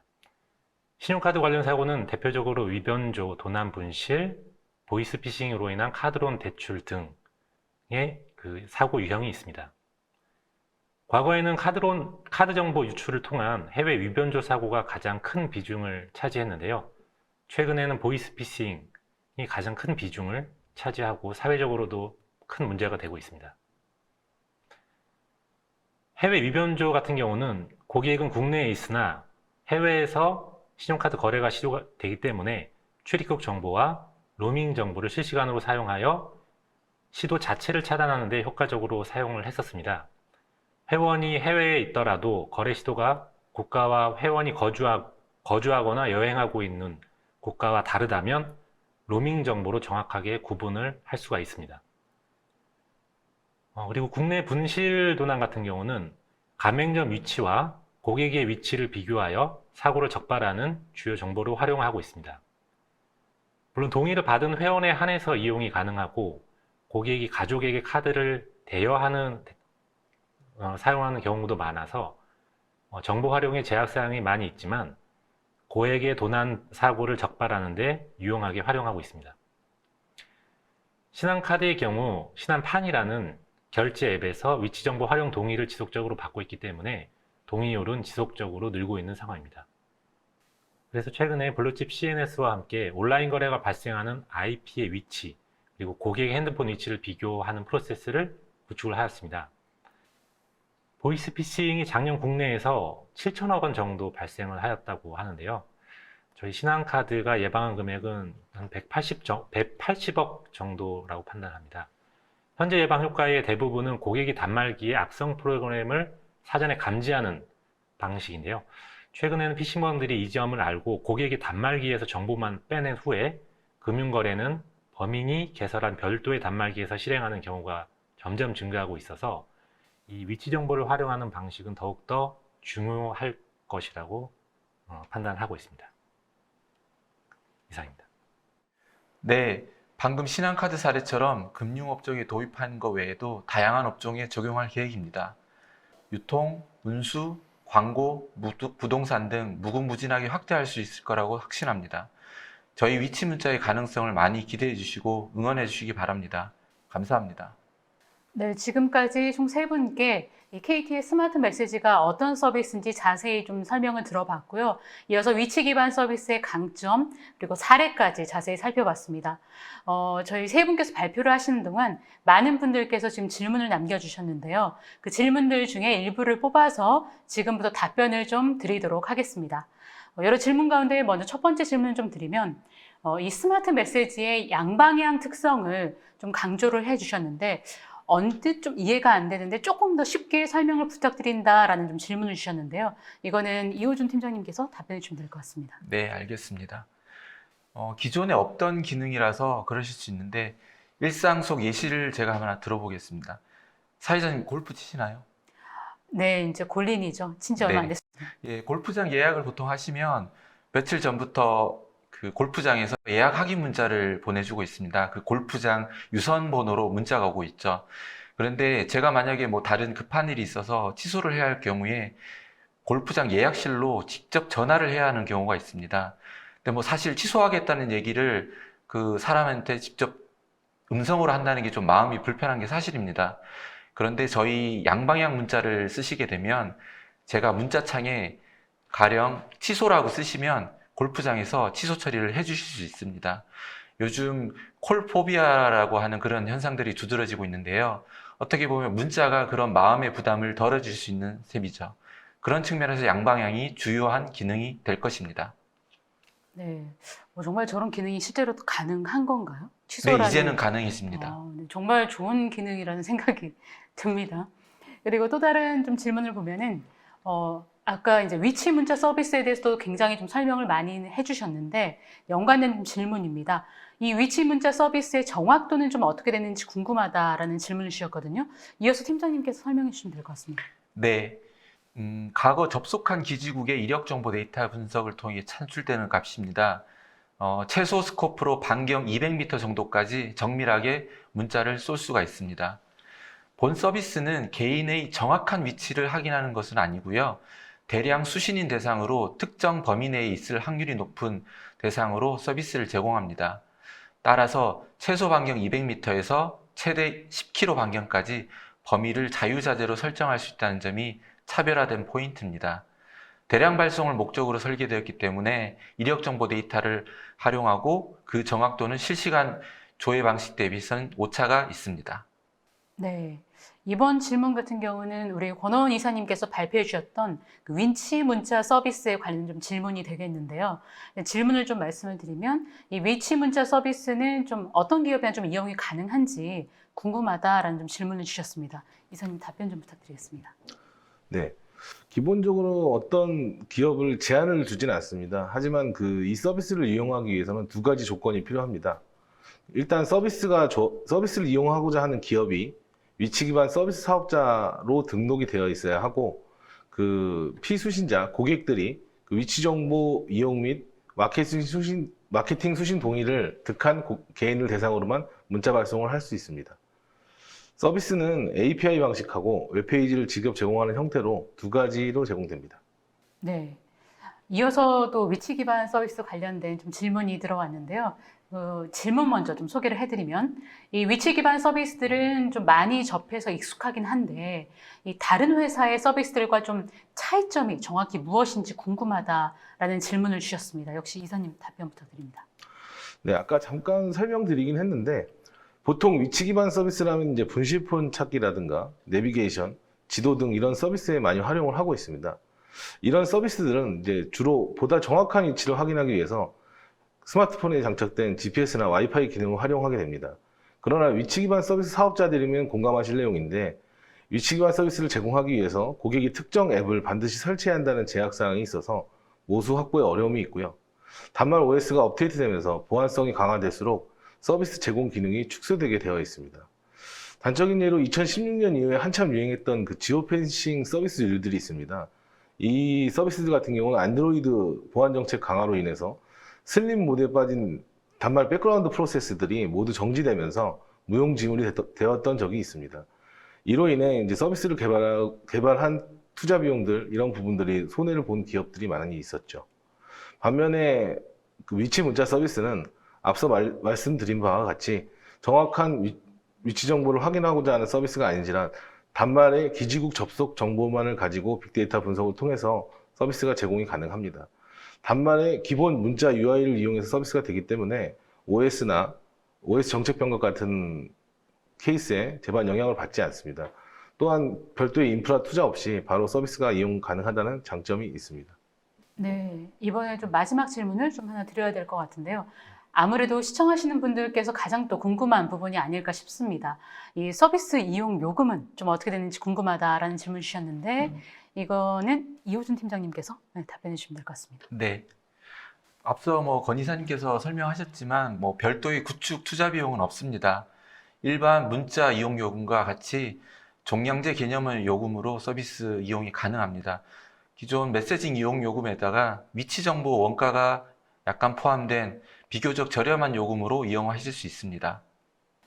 신용카드 관련 사고는 대표적으로 위변조, 도난 분실, 보이스피싱으로 인한 카드론 대출 등의 사고 유형이 있습니다. 과거에는 카드 정보 유출을 통한 해외 위변조 사고가 가장 큰 비중을 차지했는데요. 최근에는 보이스피싱이 가장 큰 비중을 차지하고 사회적으로도 큰 문제가 되고 있습니다. 해외 위변조 같은 경우는 고객은 국내에 있으나 해외에서 신용카드 거래가 시도가 되기 때문에 출입국 정보와 로밍 정보를 실시간으로 사용하여 시도 자체를 차단하는 데 효과적으로 사용을 했었습니다. 회원이 해외에 있더라도 거래 시도가 국가와 회원이 거주하거나 여행하고 있는 국가와 다르다면 로밍 정보로 정확하게 구분을 할 수가 있습니다. 그리고 국내 분실 도난 같은 경우는 가맹점 위치와 고객의 위치를 비교하여 사고를 적발하는 주요 정보로 활용하고 있습니다. 물론 동의를 받은 회원에 한해서 이용이 가능하고 고객이 가족에게 카드를 사용하는 경우도 많아서 정보 활용에 제약사항이 많이 있지만 고액의 도난 사고를 적발하는 데 유용하게 활용하고 있습니다. 신한카드의 경우 신한판이라는 결제 앱에서 위치 정보 활용 동의를 지속적으로 받고 있기 때문에 동의율은 지속적으로 늘고 있는 상황입니다. 그래서 최근에 블루칩 CNS와 함께 온라인 거래가 발생하는 IP의 위치 그리고 고객의 핸드폰 위치를 비교하는 프로세스를 구축을 하였습니다. 보이스피싱이 작년 국내에서 7천억 원 정도 발생을 하였다고 하는데요. 저희 신한카드가 예방한 금액은 한 180억 정도라고 판단합니다. 현재 예방 효과의 대부분은 고객이 단말기에 악성 프로그램을 사전에 감지하는 방식인데요. 최근에는 피싱범들이 이 점을 알고 고객이 단말기에서 정보만 빼낸 후에 금융거래는 범인이 개설한 별도의 단말기에서 실행하는 경우가 점점 증가하고 있어서 이 위치 정보를 활용하는 방식은 더욱더 중요할 것이라고 판단하고 있습니다. 이상입니다. 네, 방금 신한카드 사례처럼 금융업종에 도입한 것 외에도 다양한 업종에 적용할 계획입니다. 유통, 운수, 광고, 부동산 등 무궁무진하게 확대할 수 있을 거라고 확신합니다. 저희 위치 문자의 가능성을 많이 기대해 주시고 응원해 주시기 바랍니다. 감사합니다. 네, 지금까지 총 3분께 이 KT의 스마트 메시지가 어떤 서비스인지 자세히 좀 설명을 들어봤고요. 이어서 위치 기반 서비스의 강점, 그리고 사례까지 자세히 살펴봤습니다. 저희 3분께서 발표를 하시는 동안 많은 분들께서 지금 질문을 남겨주셨는데요. 그 질문들 중에 일부를 뽑아서 지금부터 답변을 좀 드리도록 하겠습니다. 여러 질문 가운데 먼저 첫 번째 질문을 좀 드리면, 이 스마트 메시지의 양방향 특성을 좀 강조를 해주셨는데, 언뜻 좀 이해가 안 되는데 조금 더 쉽게 설명을 부탁드린다라는 좀 질문을 주셨는데요. 이거는 이호준 팀장님께서 답변해 주시면 될 것 같습니다. 네, 알겠습니다. 기존에 없던 기능이라서 그러실 수 있는데 일상 속 예시를 제가 하나 들어보겠습니다. 사회자님 골프 치시나요? 네, 이제 골린이죠. 친지 얼마 안 네. 됐습니다. 예, 골프장 예약을 보통 하시면 며칠 전부터 그 골프장에서 예약 확인 문자를 보내주고 있습니다. 그 골프장 유선 번호로 문자가 오고 있죠. 그런데 제가 만약에 뭐 다른 급한 일이 있어서 취소를 해야 할 경우에 골프장 예약실로 직접 전화를 해야 하는 경우가 있습니다. 근데 뭐 사실 취소하겠다는 얘기를 그 사람한테 직접 음성으로 한다는 게 좀 마음이 불편한 게 사실입니다. 그런데 저희 양방향 문자를 쓰시게 되면 제가 문자창에 가령 취소라고 쓰시면 골프장에서 취소 처리를 해 주실 수 있습니다. 요즘 콜포비아라고 하는 그런 현상들이 두드러지고 있는데요. 어떻게 보면 문자가 그런 마음의 부담을 덜어줄 수 있는 셈이죠. 그런 측면에서 양방향이 주요한 기능이 될 것입니다. 네. 정말 저런 기능이 실제로 가능한 건가요? 네, 취소라는. 이제는 가능해집니다. 네, 정말 좋은 기능이라는 생각이 듭니다. 그리고 또 다른 좀 질문을 보면은, 아까 이제 위치 문자 서비스에 대해서도 굉장히 좀 설명을 많이 해주셨는데, 연관된 질문입니다. 이 위치 문자 서비스의 정확도는 좀 어떻게 되는지 궁금하다라는 질문을 주셨거든요. 이어서 팀장님께서 설명해 주시면 될 것 같습니다. 네. 과거 접속한 기지국의 이력 정보 데이터 분석을 통해 산출되는 값입니다. 최소 스코프로 반경 200m 정도까지 정밀하게 문자를 쏠 수가 있습니다. 본 서비스는 개인의 정확한 위치를 확인하는 것은 아니고요. 대량 수신인 대상으로 특정 범위 내에 있을 확률이 높은 대상으로 서비스를 제공합니다. 따라서 최소 반경 200m에서 최대 10km 반경까지 범위를 자유자재로 설정할 수 있다는 점이 차별화된 포인트입니다. 대량 발송을 목적으로 설계되었기 때문에 이력 정보 데이터를 활용하고 그 정확도는 실시간 조회 방식 대비해서는 오차가 있습니다. 네. 이번 질문 같은 경우는 우리 권원 이사님께서 발표해 주셨던 그 위치 문자 서비스에 관련 좀 질문이 되겠는데요. 질문을 좀 말씀을 드리면 이 위치 문자 서비스는 좀 어떤 기업이나 좀 이용이 가능한지 궁금하다라는 좀 질문을 주셨습니다. 이사님 답변 좀 부탁드리겠습니다. 네. 기본적으로 어떤 기업을 제한을 두지는 않습니다. 하지만 이 서비스를 이용하기 위해서는 두 가지 조건이 필요합니다. 일단 서비스를 이용하고자 하는 기업이 위치 기반 서비스 사업자로 등록이 되어 있어야 하고, 그 피수신자, 고객들이 그 위치 정보 이용 및 마케팅 수신 동의를 득한 개인을 대상으로만 문자 발송을 할 수 있습니다. 서비스는 API 방식하고 웹페이지를 직접 제공하는 형태로 두 가지로 제공됩니다. 네. 이어서도 위치 기반 서비스 관련된 좀 질문이 들어왔는데요. 질문 먼저 좀 소개를 해드리면, 이 위치 기반 서비스들은 좀 많이 접해서 익숙하긴 한데, 이 다른 회사의 서비스들과 좀 차이점이 정확히 무엇인지 궁금하다라는 질문을 주셨습니다. 역시 이사님 답변 부탁드립니다. 네, 아까 잠깐 설명드리긴 했는데, 보통 위치 기반 서비스라면 이제 분실폰 찾기라든가 내비게이션, 지도 등 이런 서비스에 많이 활용을 하고 있습니다. 이런 서비스들은 이제 주로 보다 정확한 위치를 확인하기 위해서 스마트폰에 장착된 GPS나 와이파이 기능을 활용하게 됩니다. 그러나 위치 기반 서비스 사업자들이면 공감하실 내용인데, 위치 기반 서비스를 제공하기 위해서 고객이 특정 앱을 반드시 설치해야 한다는 제약사항이 있어서 모수 확보에 어려움이 있고요. 단말 OS가 업데이트되면서 보안성이 강화될수록 서비스 제공 기능이 축소되게 되어 있습니다. 단적인 예로 2016년 이후에 한참 유행했던 그 지오펜싱 서비스들이 있습니다. 이 서비스들 같은 경우는 안드로이드 보안 정책 강화로 인해서 슬립 모드에 빠진 단말 백그라운드 프로세스들이 모두 정지되면서 무용지물이 되었던 적이 있습니다. 이로 인해 이제 서비스를 개발한 투자 비용들, 이런 부분들이 손해를 본 기업들이 많이 있었죠. 반면에 그 위치 문자 서비스는 앞서 말씀드린 바와 같이 정확한 위치 정보를 확인하고자 하는 서비스가 아닌지라 단말의 기지국 접속 정보만을 가지고 빅데이터 분석을 통해서 서비스가 제공이 가능합니다. 단말의 기본 문자 UI를 이용해서 서비스가 되기 때문에 OS나 OS 정책 변경 같은 케이스에 제반 영향을 받지 않습니다. 또한 별도의 인프라 투자 없이 바로 서비스가 이용 가능하다는 장점이 있습니다. 네, 이번에 좀 마지막 질문을 좀 하나 드려야 될 것 같은데요. 아무래도 시청하시는 분들께서 가장 또 궁금한 부분이 아닐까 싶습니다. 이 서비스 이용 요금은 좀 어떻게 되는지 궁금하다라는 질문 주셨는데, 이거는 이호준 팀장님께서 답변해 주시면 될 것 같습니다. 네. 앞서 권 이사님께서 설명하셨지만 별도의 구축 투자 비용은 없습니다. 일반 문자 이용 요금과 같이 종량제 개념의 요금으로 서비스 이용이 가능합니다. 기존 메시징 이용 요금에다가 위치 정보 원가가 약간 포함된 비교적 저렴한 요금으로 이용하실 수 있습니다.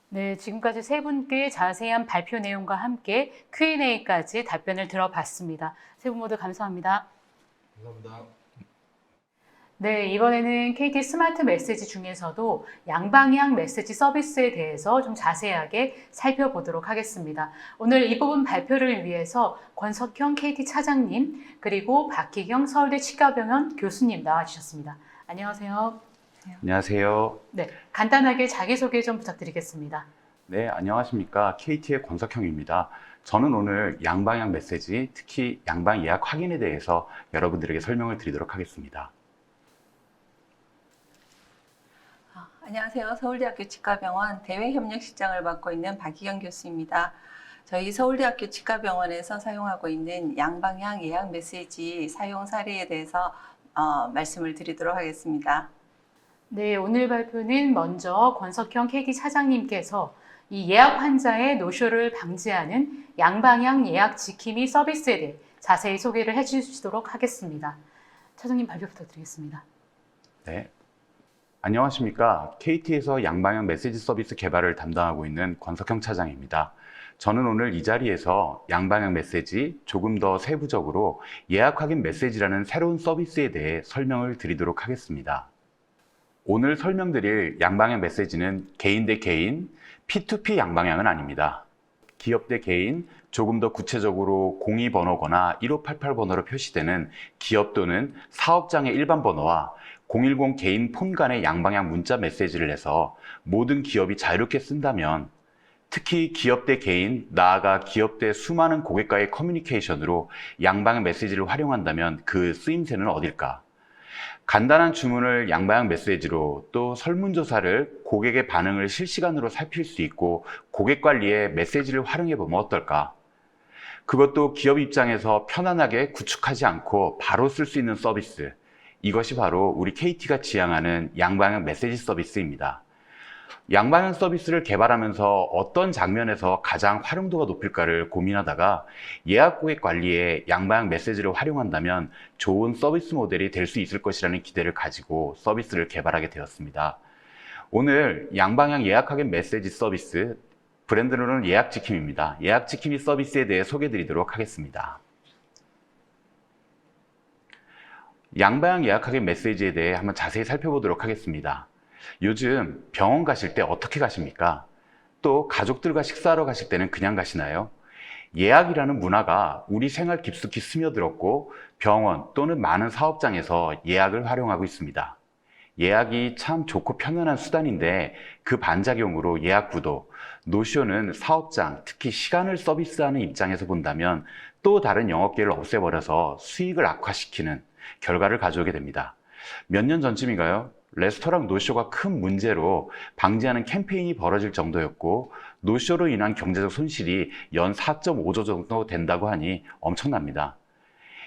네, 지금까지 세 분께 자세한 발표 내용과 함께 Q&A까지 답변을 들어봤습니다. 세 분 모두 감사합니다. 감사합니다. 네, 이번에는 KT 스마트 메시지 중에서도 양방향 메시지 서비스에 대해서 좀 자세하게 살펴보도록 하겠습니다. 오늘 이 부분 발표를 위해서 권석형 KT 차장님, 그리고 박희경 서울대 치과병원 교수님 나와주셨습니다. 안녕하세요. 안녕하세요. 네, 간단하게 자기소개 좀 부탁드리겠습니다. 네, 안녕하십니까. KT의 권석형입니다. 저는 오늘 양방향 메시지, 특히 양방 예약 확인에 대해서 여러분들에게 설명을 드리도록 하겠습니다. 안녕하세요. 서울대학교 치과병원 대외협력실장을 맡고 있는 박희경 교수입니다. 저희 서울대학교 치과병원에서 사용하고 있는 양방향 예약 메시지 사용 사례에 대해서 말씀을 드리도록 하겠습니다. 네, 오늘 발표는 먼저 권석형 KT 차장님께서 이 예약 환자의 노쇼를 방지하는 양방향 예약 지킴이 서비스에 대해 자세히 소개를 해주시도록 하겠습니다. 차장님 발표 부탁드리겠습니다. 네. 안녕하십니까. KT에서 양방향 메시지 서비스 개발을 담당하고 있는 권석형 차장입니다. 저는 오늘 이 자리에서 양방향 메시지 조금 더 세부적으로 예약 확인 메시지라는 새로운 서비스에 대해 설명을 드리도록 하겠습니다. 오늘 설명드릴 양방향 메시지는 개인 대 개인, P2P 양방향은 아닙니다. 기업 대 개인, 조금 더 구체적으로 02번호거나 1588번호로 표시되는 기업 또는 사업장의 일반 번호와 010 개인 폰 간의 양방향 문자 메시지를 내서 모든 기업이 자유롭게 쓴다면, 특히 기업 대 개인, 나아가 기업 대 수많은 고객과의 커뮤니케이션으로 양방향 메시지를 활용한다면 그 쓰임새는 어딜까? 간단한 주문을 양방향 메시지로, 또 설문조사를 고객의 반응을 실시간으로 살필 수 있고 고객 관리에 메시지를 활용해 보면 어떨까? 그것도 기업 입장에서 편안하게 구축하지 않고 바로 쓸 수 있는 서비스. 이것이 바로 우리 KT가 지향하는 양방향 메시지 서비스입니다. 양방향 서비스를 개발하면서 어떤 장면에서 가장 활용도가 높을까를 고민하다가 예약 고객 관리에 양방향 메시지를 활용한다면 좋은 서비스 모델이 될 수 있을 것이라는 기대를 가지고 서비스를 개발하게 되었습니다. 오늘 양방향 예약 확인 메시지 서비스, 브랜드로는 예약 지킴입니다. 예약 지킴이 서비스에 대해 소개해 드리도록 하겠습니다. 양방향 예약 확인 메시지에 대해 한번 자세히 살펴보도록 하겠습니다. 요즘 병원 가실 때 어떻게 가십니까? 또 가족들과 식사하러 가실 때는 그냥 가시나요? 예약이라는 문화가 우리 생활 깊숙이 스며들었고 병원 또는 많은 사업장에서 예약을 활용하고 있습니다. 예약이 참 좋고 편안한 수단인데 그 반작용으로 예약 구도, 노쇼는 사업장, 특히 시간을 서비스하는 입장에서 본다면 또 다른 영업기회를 없애버려서 수익을 악화시키는 결과를 가져오게 됩니다. 몇 년 전쯤인가요? 레스토랑 노쇼가 큰 문제로 방지하는 캠페인이 벌어질 정도였고 노쇼로 인한 경제적 손실이 연 4.5조 정도 된다고 하니 엄청납니다.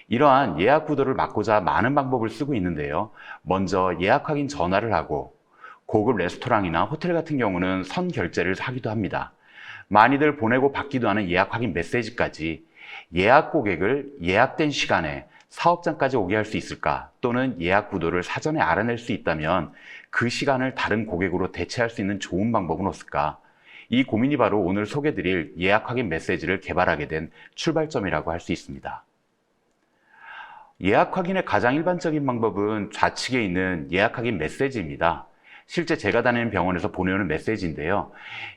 이러한 예약 구도를 막고자 많은 방법을 쓰고 있는데요. 먼저 예약 확인 전화를 하고, 고급 레스토랑이나 호텔 같은 경우는 선 결제를 하기도 합니다. 많이들 보내고 받기도 하는 예약 확인 메시지까지 예약 고객을 예약된 시간에 사업장까지 오게 할 수 있을까? 또는 예약 구도를 사전에 알아낼 수 있다면 그 시간을 다른 고객으로 대체할 수 있는 좋은 방법은 없을까? 이 고민이 바로 오늘 소개드릴 예약 확인 메시지를 개발하게 된 출발점이라고 할 수 있습니다. 예약 확인의 가장 일반적인 방법은 좌측에 있는 예약 확인 메시지입니다. 실제 제가 다니는 병원에서 보내오는 메시지인데요.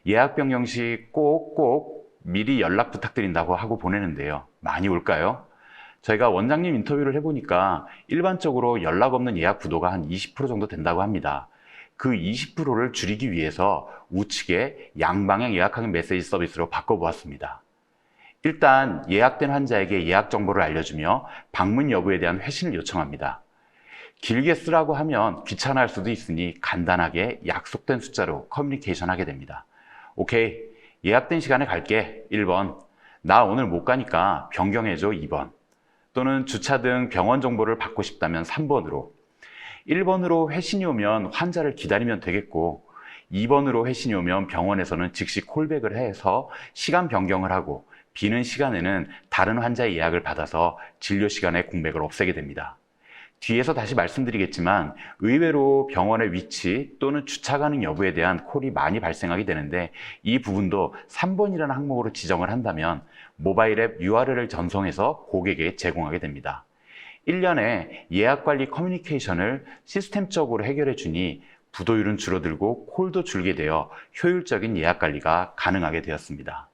예약 변경 시 꼭 미리 연락 부탁드린다고 하고 보내는데요. 많이 올까요? 저희가 원장님 인터뷰를 해보니까 일반적으로 연락 없는 예약 구도가 한 20% 정도 된다고 합니다. 그 20%를 줄이기 위해서 우측에 양방향 예약 확인 메시지 서비스로 바꿔보았습니다. 일단 예약된 환자에게 예약 정보를 알려주며 방문 여부에 대한 회신을 요청합니다. 길게 쓰라고 하면 귀찮아할 수도 있으니 간단하게 약속된 숫자로 커뮤니케이션 하게 됩니다. 오케이, 예약된 시간에 갈게. 1번. 나 오늘 못 가니까 변경해줘. 2번. 또는 주차 등 병원 정보를 받고 싶다면 3번으로. 1번으로 회신이 오면 환자를 기다리면 되겠고 2번으로 회신이 오면 병원에서는 즉시 콜백을 해서 시간 변경을 하고 비는 시간에는 다른 환자의 예약을 받아서 진료 시간의 공백을 없애게 됩니다. 뒤에서 다시 말씀드리겠지만 의외로 병원의 위치 또는 주차 가능 여부에 대한 콜이 많이 발생하게 되는데 이 부분도 3번이라는 항목으로 지정을 한다면 모바일 앱 URL을 전송해서 고객에게 제공하게 됩니다. 1년에 예약 관리 커뮤니케이션을 시스템적으로 해결해 주니 부도율은 줄어들고 콜도 줄게 되어 효율적인 예약 관리가 가능하게 되었습니다.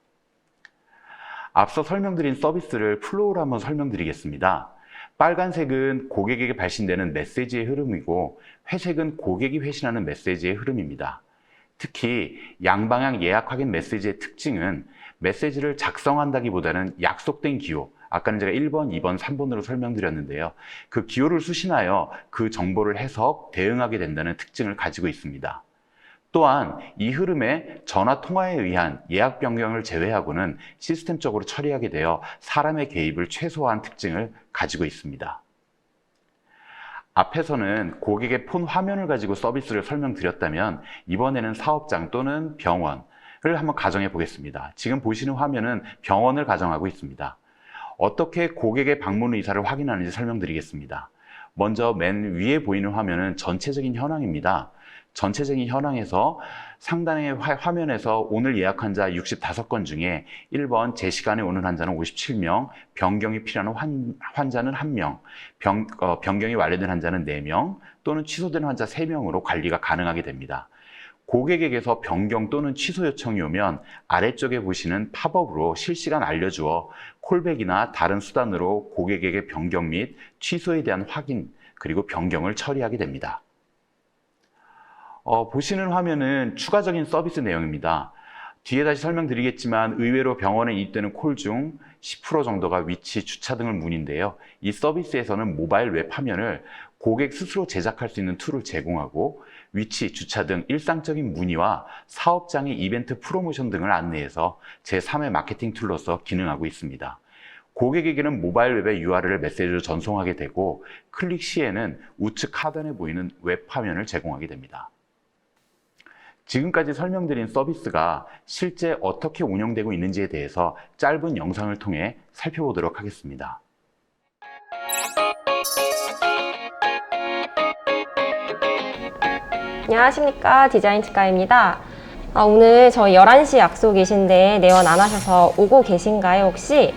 앞서 설명드린 서비스를 플로우로 한번 설명드리겠습니다. 빨간색은 고객에게 발신되는 메시지의 흐름이고 회색은 고객이 회신하는 메시지의 흐름입니다. 특히 양방향 예약 확인 메시지의 특징은 메시지를 작성한다기보다는 약속된 기호, 아까는 제가 1번, 2번, 3번으로 설명드렸는데요. 그 기호를 수신하여 그 정보를 해석, 대응하게 된다는 특징을 가지고 있습니다. 또한 이 흐름에 전화 통화에 의한 예약 변경을 제외하고는 시스템적으로 처리하게 되어 사람의 개입을 최소화한 특징을 가지고 있습니다. 앞에서는 고객의 폰 화면을 가지고 서비스를 설명드렸다면 이번에는 사업장 또는 병원을 한번 가정해 보겠습니다. 지금 보시는 화면은 병원을 가정하고 있습니다. 어떻게 고객의 방문 의사를 확인하는지 설명드리겠습니다. 먼저 맨 위에 보이는 화면은 전체적인 현황입니다. 전체적인 현황에서 상단의 화면에서 오늘 예약 환자 65건 중에 1번 제 시간에 오는 환자는 57명, 변경이 필요한 환자는 1명, 변경이 완료된 환자는 4명, 또는 취소된 환자 3명으로 관리가 가능하게 됩니다. 고객에게서 변경 또는 취소 요청이 오면 아래쪽에 보시는 팝업으로 실시간 알려주어 콜백이나 다른 수단으로 고객에게 변경 및 취소에 대한 확인 그리고 변경을 처리하게 됩니다. 보시는 화면은 추가적인 서비스 내용입니다. 뒤에 다시 설명드리겠지만 의외로 병원에 입되는 콜 중 10% 정도가 위치, 주차 등을 문의인데요. 이 서비스에서는 모바일 웹 화면을 고객 스스로 제작할 수 있는 툴을 제공하고 위치, 주차 등 일상적인 문의와 사업장의 이벤트 프로모션 등을 안내해서 제3의 마케팅 툴로서 기능하고 있습니다. 고객에게는 모바일 웹의 URL을 메시지로 전송하게 되고 클릭 시에는 우측 하단에 보이는 웹 화면을 제공하게 됩니다. 지금까지 설명드린 서비스가 실제 어떻게 운영되고 있는지에 대해서 짧은 영상을 통해 살펴보도록 하겠습니다. 안녕하십니까, 디자인 치과입니다. 오늘 저희 11시 약속이신데 내원 안 하셔서 오고 계신가요, 혹시?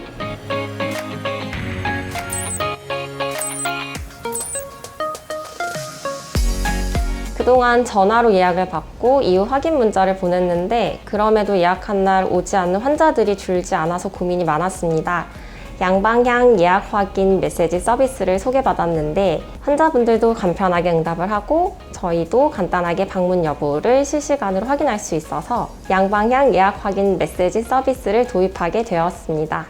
그동안 전화로 예약을 받고 이후 확인 문자를 보냈는데 그럼에도 예약한 날 오지 않는 환자들이 줄지 않아서 고민이 많았습니다. 양방향 예약 확인 메시지 서비스를 소개받았는데 환자분들도 간편하게 응답을 하고 저희도 간단하게 방문 여부를 실시간으로 확인할 수 있어서 양방향 예약 확인 메시지 서비스를 도입하게 되었습니다.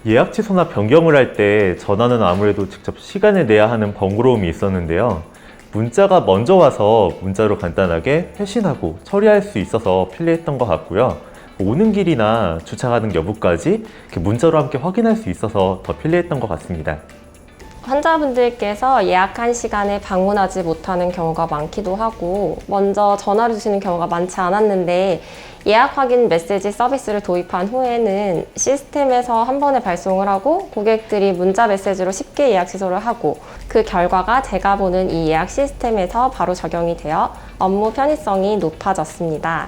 예약 취소나 변경을 할 때 전화는 아무래도 직접 시간을 내야 하는 번거로움이 있었는데요. 문자가 먼저 와서 문자로 간단하게 회신하고 처리할 수 있어서 편리했던 것 같고요. 오는 길이나 주차 가능 여부까지 이렇게 문자로 함께 확인할 수 있어서 더 편리했던 것 같습니다. 환자분들께서 예약한 시간에 방문하지 못하는 경우가 많기도 하고 먼저 전화를 주시는 경우가 많지 않았는데 예약 확인 메시지 서비스를 도입한 후에는 시스템에서 한 번에 발송을 하고 고객들이 문자 메시지로 쉽게 예약 취소를 하고 그 결과가 제가 보는 이 예약 시스템에서 바로 적용이 되어 업무 편의성이 높아졌습니다.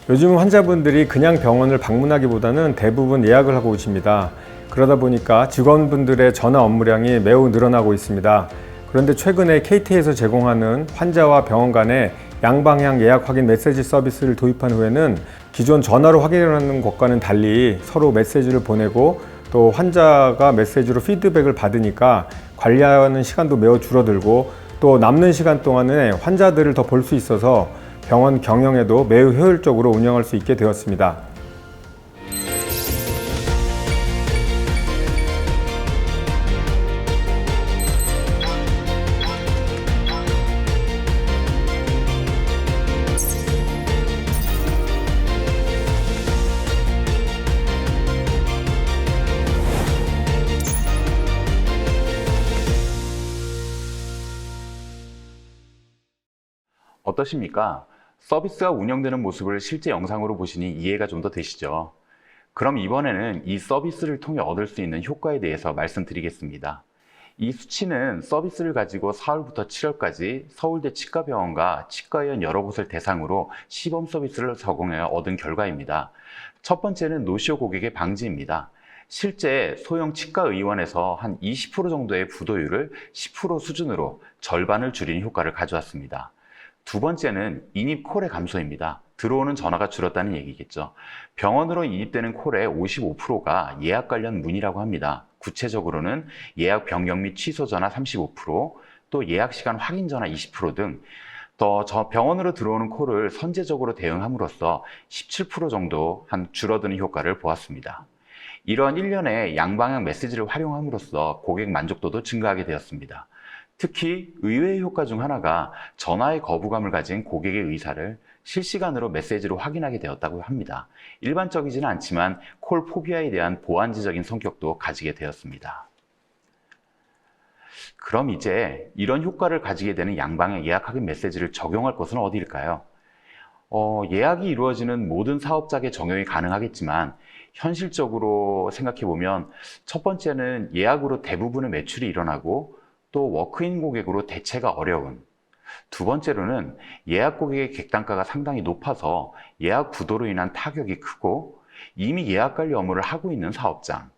요즘 환자분들이 그냥 병원을 방문하기보다는 대부분 예약을 하고 오십니다. 그러다 보니까 직원분들의 전화 업무량이 매우 늘어나고 있습니다. 그런데 최근에 KT에서 제공하는 환자와 병원 간의 양방향 예약 확인 메시지 서비스를 도입한 후에는 기존 전화로 확인하는 것과는 달리 서로 메시지를 보내고 또 환자가 메시지로 피드백을 받으니까 관리하는 시간도 매우 줄어들고 또 남는 시간 동안에 환자들을 더 볼 수 있어서 병원 경영에도 매우 효율적으로 운영할 수 있게 되었습니다. 어떠십니까? 서비스가 운영되는 모습을 실제 영상으로 보시니 이해가 좀 더 되시죠? 그럼 이번에는 이 서비스를 통해 얻을 수 있는 효과에 대해서 말씀드리겠습니다. 이 수치는 서비스를 가지고 4월부터 7월까지 서울대 치과병원과 치과의원 여러 곳을 대상으로 시범 서비스를 적용하여 얻은 결과입니다. 첫 번째는 노쇼 고객의 방지입니다. 실제 소형 치과의원에서 한 20% 정도의 부도율을 10% 수준으로 절반을 줄이는 효과를 가져왔습니다. 두 번째는 인입 콜의 감소입니다. 들어오는 전화가 줄었다는 얘기겠죠. 병원으로 인입되는 콜의 55%가 예약 관련 문의라고 합니다. 구체적으로는 예약 변경 및 취소 전화 35%, 또 예약 시간 확인 전화 20% 등 더 병원으로 들어오는 콜을 선제적으로 대응함으로써 17% 정도 한 줄어드는 효과를 보았습니다. 이러한 일련의 양방향 메시지를 활용함으로써 고객 만족도도 증가하게 되었습니다. 특히 의외의 효과 중 하나가 전화의 거부감을 가진 고객의 의사를 실시간으로 메시지로 확인하게 되었다고 합니다. 일반적이지는 않지만 콜 포비아에 대한 보안지적인 성격도 가지게 되었습니다. 그럼 이제 이런 효과를 가지게 되는 양방향 예약 확인 메시지를 적용할 곳은 어디일까요? 예약이 이루어지는 모든 사업장에 적용이 가능하겠지만 현실적으로 생각해보면 첫 번째는 예약으로 대부분의 매출이 일어나고 또 워크인 고객으로 대체가 어려운, 두 번째로는 예약 고객의 객단가가 상당히 높아서 예약 부도로 인한 타격이 크고 이미 예약 관리 업무를 하고 있는 사업장,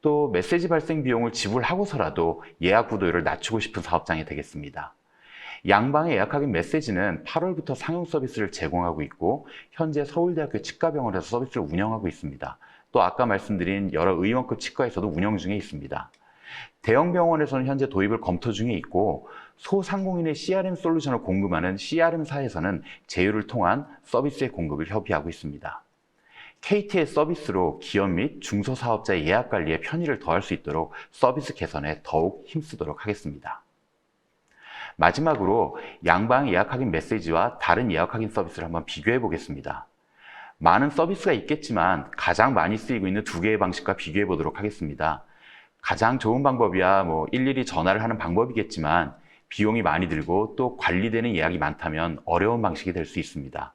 또 메시지 발생 비용을 지불하고서라도 예약 부도율을 낮추고 싶은 사업장이 되겠습니다. 양방의 예약 확인 메시지는 8월부터 상용 서비스를 제공하고 있고 현재 서울대학교 치과병원에서 서비스를 운영하고 있습니다. 또 아까 말씀드린 여러 의원급 치과에서도 운영 중에 있습니다. 대형 병원에서는 현재 도입을 검토 중에 있고 소상공인의 CRM 솔루션을 공급하는 CRM사에서는 제휴를 통한 서비스의 공급을 협의하고 있습니다. KT의 서비스로 기업 및 중소사업자의 예약 관리에 편의를 더할 수 있도록 서비스 개선에 더욱 힘쓰도록 하겠습니다. 마지막으로 양방 예약 확인 메시지와 다른 예약 확인 서비스를 한번 비교해 보겠습니다. 많은 서비스가 있겠지만 가장 많이 쓰이고 있는 두 개의 방식과 비교해 보도록 하겠습니다. 가장 좋은 방법이야 일일이 전화를 하는 방법이겠지만 비용이 많이 들고 또 관리되는 예약이 많다면 어려운 방식이 될 수 있습니다.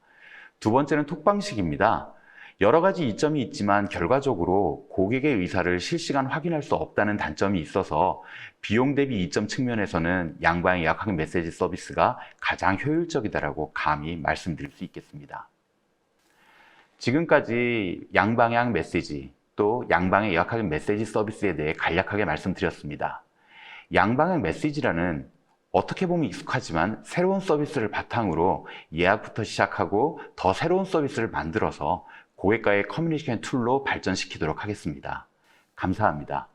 두 번째는 톡 방식입니다. 여러 가지 이점이 있지만 결과적으로 고객의 의사를 실시간 확인할 수 없다는 단점이 있어서 비용 대비 이점 측면에서는 양방향 예약 확인 메시지 서비스가 가장 효율적이다라고 감히 말씀드릴 수 있겠습니다. 지금까지 양방향 메시지 또 양방향 예약 확인 메시지 서비스에 대해 간략하게 말씀드렸습니다. 양방향 메시지라는 어떻게 보면 익숙하지만 새로운 서비스를 바탕으로 예약부터 시작하고 더 새로운 서비스를 만들어서 고객과의 커뮤니케이션 툴로 발전시키도록 하겠습니다. 감사합니다.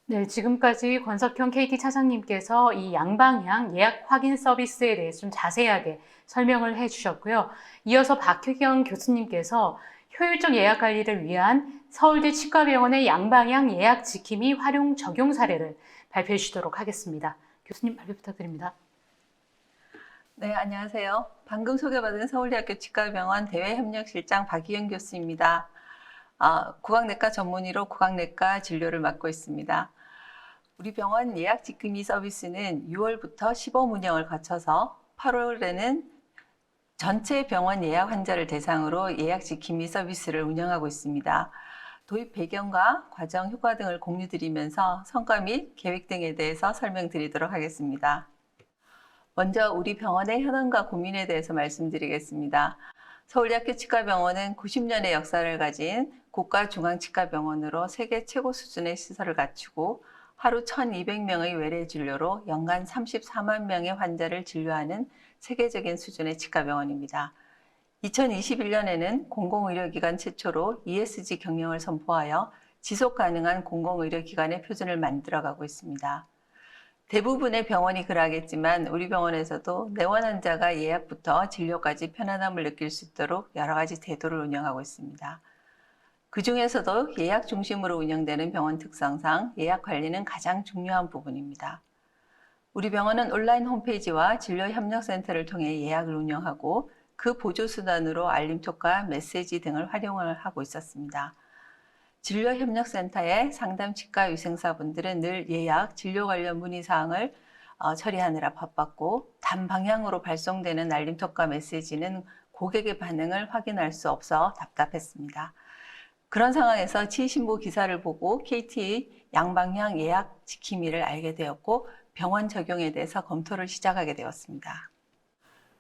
네, 지금까지 권석형 KT 차장님께서 이 양방향 예약 확인 서비스에 대해서 좀 자세하게 설명을 해주셨고요. 이어서 박혜경 교수님께서 효율적 예약 관리를 위한 서울대 치과병원의 양방향 예약 지킴이 활용 적용 사례를 발표해 주시도록 하겠습니다. 교수님 발표 부탁드립니다. 네, 안녕하세요. 방금 소개받은 서울대학교 치과병원 대외협력실장 박희영 교수입니다. 구강내과 전문의로 구강내과 진료를 맡고 있습니다. 우리 병원 예약 지킴이 서비스는 6월부터 시범 운영을 거쳐서 8월에는 전체 병원 예약 환자를 대상으로 예약 지킴이 서비스를 운영하고 있습니다. 도입 배경과 과정 효과 등을 공유드리면서 성과 및 계획 등에 대해서 설명드리도록 하겠습니다. 먼저 우리 병원의 현황과 고민에 대해서 말씀드리겠습니다. 서울대학교 치과병원은 90년의 역사를 가진 국가중앙치과병원으로 세계 최고 수준의 시설을 갖추고 하루 1,200명의 외래 진료로 연간 34만 명의 환자를 진료하는 세계적인 수준의 치과병원입니다. 2021년에는 공공의료기관 최초로 ESG 경영을 선포하여 지속가능한 공공의료기관의 표준을 만들어가고 있습니다. 대부분의 병원이 그러하겠지만 우리 병원에서도 내원 환자가 예약부터 진료까지 편안함을 느낄 수 있도록 여러 가지 제도를 운영하고 있습니다. 그 중에서도 예약 중심으로 운영되는 병원 특성상 예약 관리는 가장 중요한 부분입니다. 우리 병원은 온라인 홈페이지와 진료협력센터를 통해 예약을 운영하고 그 보조수단으로 알림톡과 메시지 등을 활용을 하고 있었습니다. 진료협력센터의 상담치과 위생사분들은 늘 예약, 진료 관련 문의사항을 처리하느라 바빴고 단방향으로 발송되는 알림톡과 메시지는 고객의 반응을 확인할 수 없어 답답했습니다. 그런 상황에서 치신보 기사를 보고 KT 양방향 예약 지킴이를 알게 되었고 병원 적용에 대해서 검토를 시작하게 되었습니다.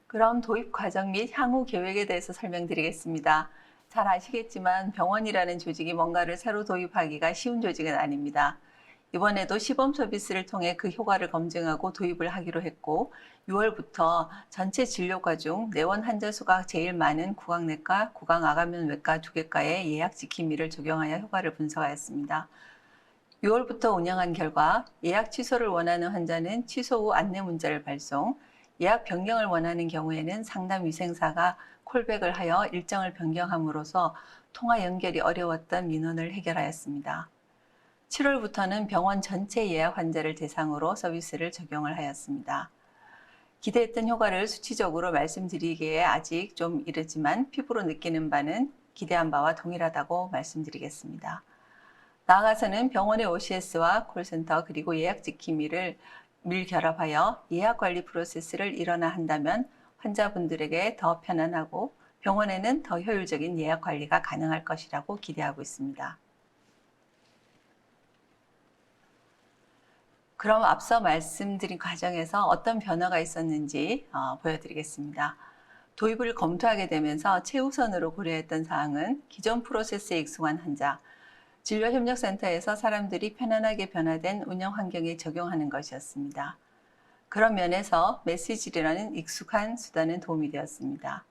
그럼 도입 과정 및 향후 계획에 대해서 설명드리겠습니다. 잘 아시겠지만 병원이라는 조직이 뭔가를 새로 도입하기가 쉬운 조직은 아닙니다. 이번에도 시범 서비스를 통해 그 효과를 검증하고 도입을 하기로 했고 6월부터 전체 진료과 중 내원 환자 수가 제일 많은 구강내과, 구강아가면외과 두 개과에 예약 지킴이를 적용하여 효과를 분석하였습니다. 6월부터 운영한 결과 예약 취소를 원하는 환자는 취소 후 안내 문자를 발송, 예약 변경을 원하는 경우에는 상담 위생사가 콜백을 하여 일정을 변경함으로써 통화 연결이 어려웠던 민원을 해결하였습니다. 7월부터는 병원 전체 예약 환자를 대상으로 서비스를 적용을 하였습니다. 기대했던 효과를 수치적으로 말씀드리기에 아직 좀 이르지만 피부로 느끼는 바는 기대한 바와 동일하다고 말씀드리겠습니다. 나아가서는 병원의 OCS와 콜센터 그리고 예약 지킴이를 밀결합하여 예약 관리 프로세스를 일원화 한다면 환자분들에게 더 편안하고 병원에는 더 효율적인 예약 관리가 가능할 것이라고 기대하고 있습니다. 그럼 앞서 말씀드린 과정에서 어떤 변화가 있었는지 보여드리겠습니다. 도입을 검토하게 되면서 최우선으로 고려했던 사항은 기존 프로세스에 익숙한 환자, 진료협력센터에서 사람들이 편안하게 변화된 운영 환경에 적용하는 것이었습니다. 그런 면에서 메시지라는 익숙한 수단은 도움이 되었습니다.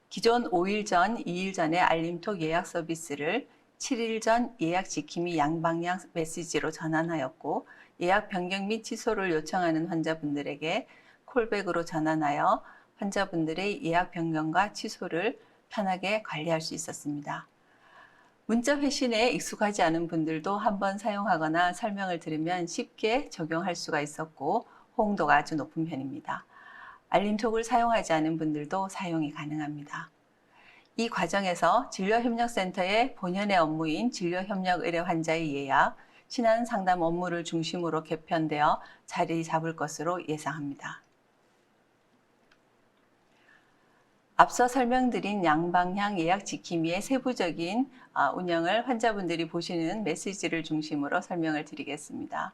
기존 5일 전, 2일 전에 알림톡 예약 서비스를 7일 전 예약 지킴이 양방향 메시지로 전환하였고 예약 변경 및 취소를 요청하는 환자분들에게 콜백으로 전환하여 환자분들의 예약 변경과 취소를 편하게 관리할 수 있었습니다. 문자 회신에 익숙하지 않은 분들도 한번 사용하거나 설명을 들으면 쉽게 적용할 수가 있었고 호응도가 아주 높은 편입니다. 알림톡을 사용하지 않은 분들도 사용이 가능합니다. 이 과정에서 진료협력센터의 본연의 업무인 진료협력 의뢰 환자의 예약, 신안 상담 업무를 중심으로 개편되어 자리 잡을 것으로 예상합니다. 앞서 설명드린 양방향 예약 지킴이의 세부적인 운영을 환자분들이 보시는 메시지를 중심으로 설명을 드리겠습니다.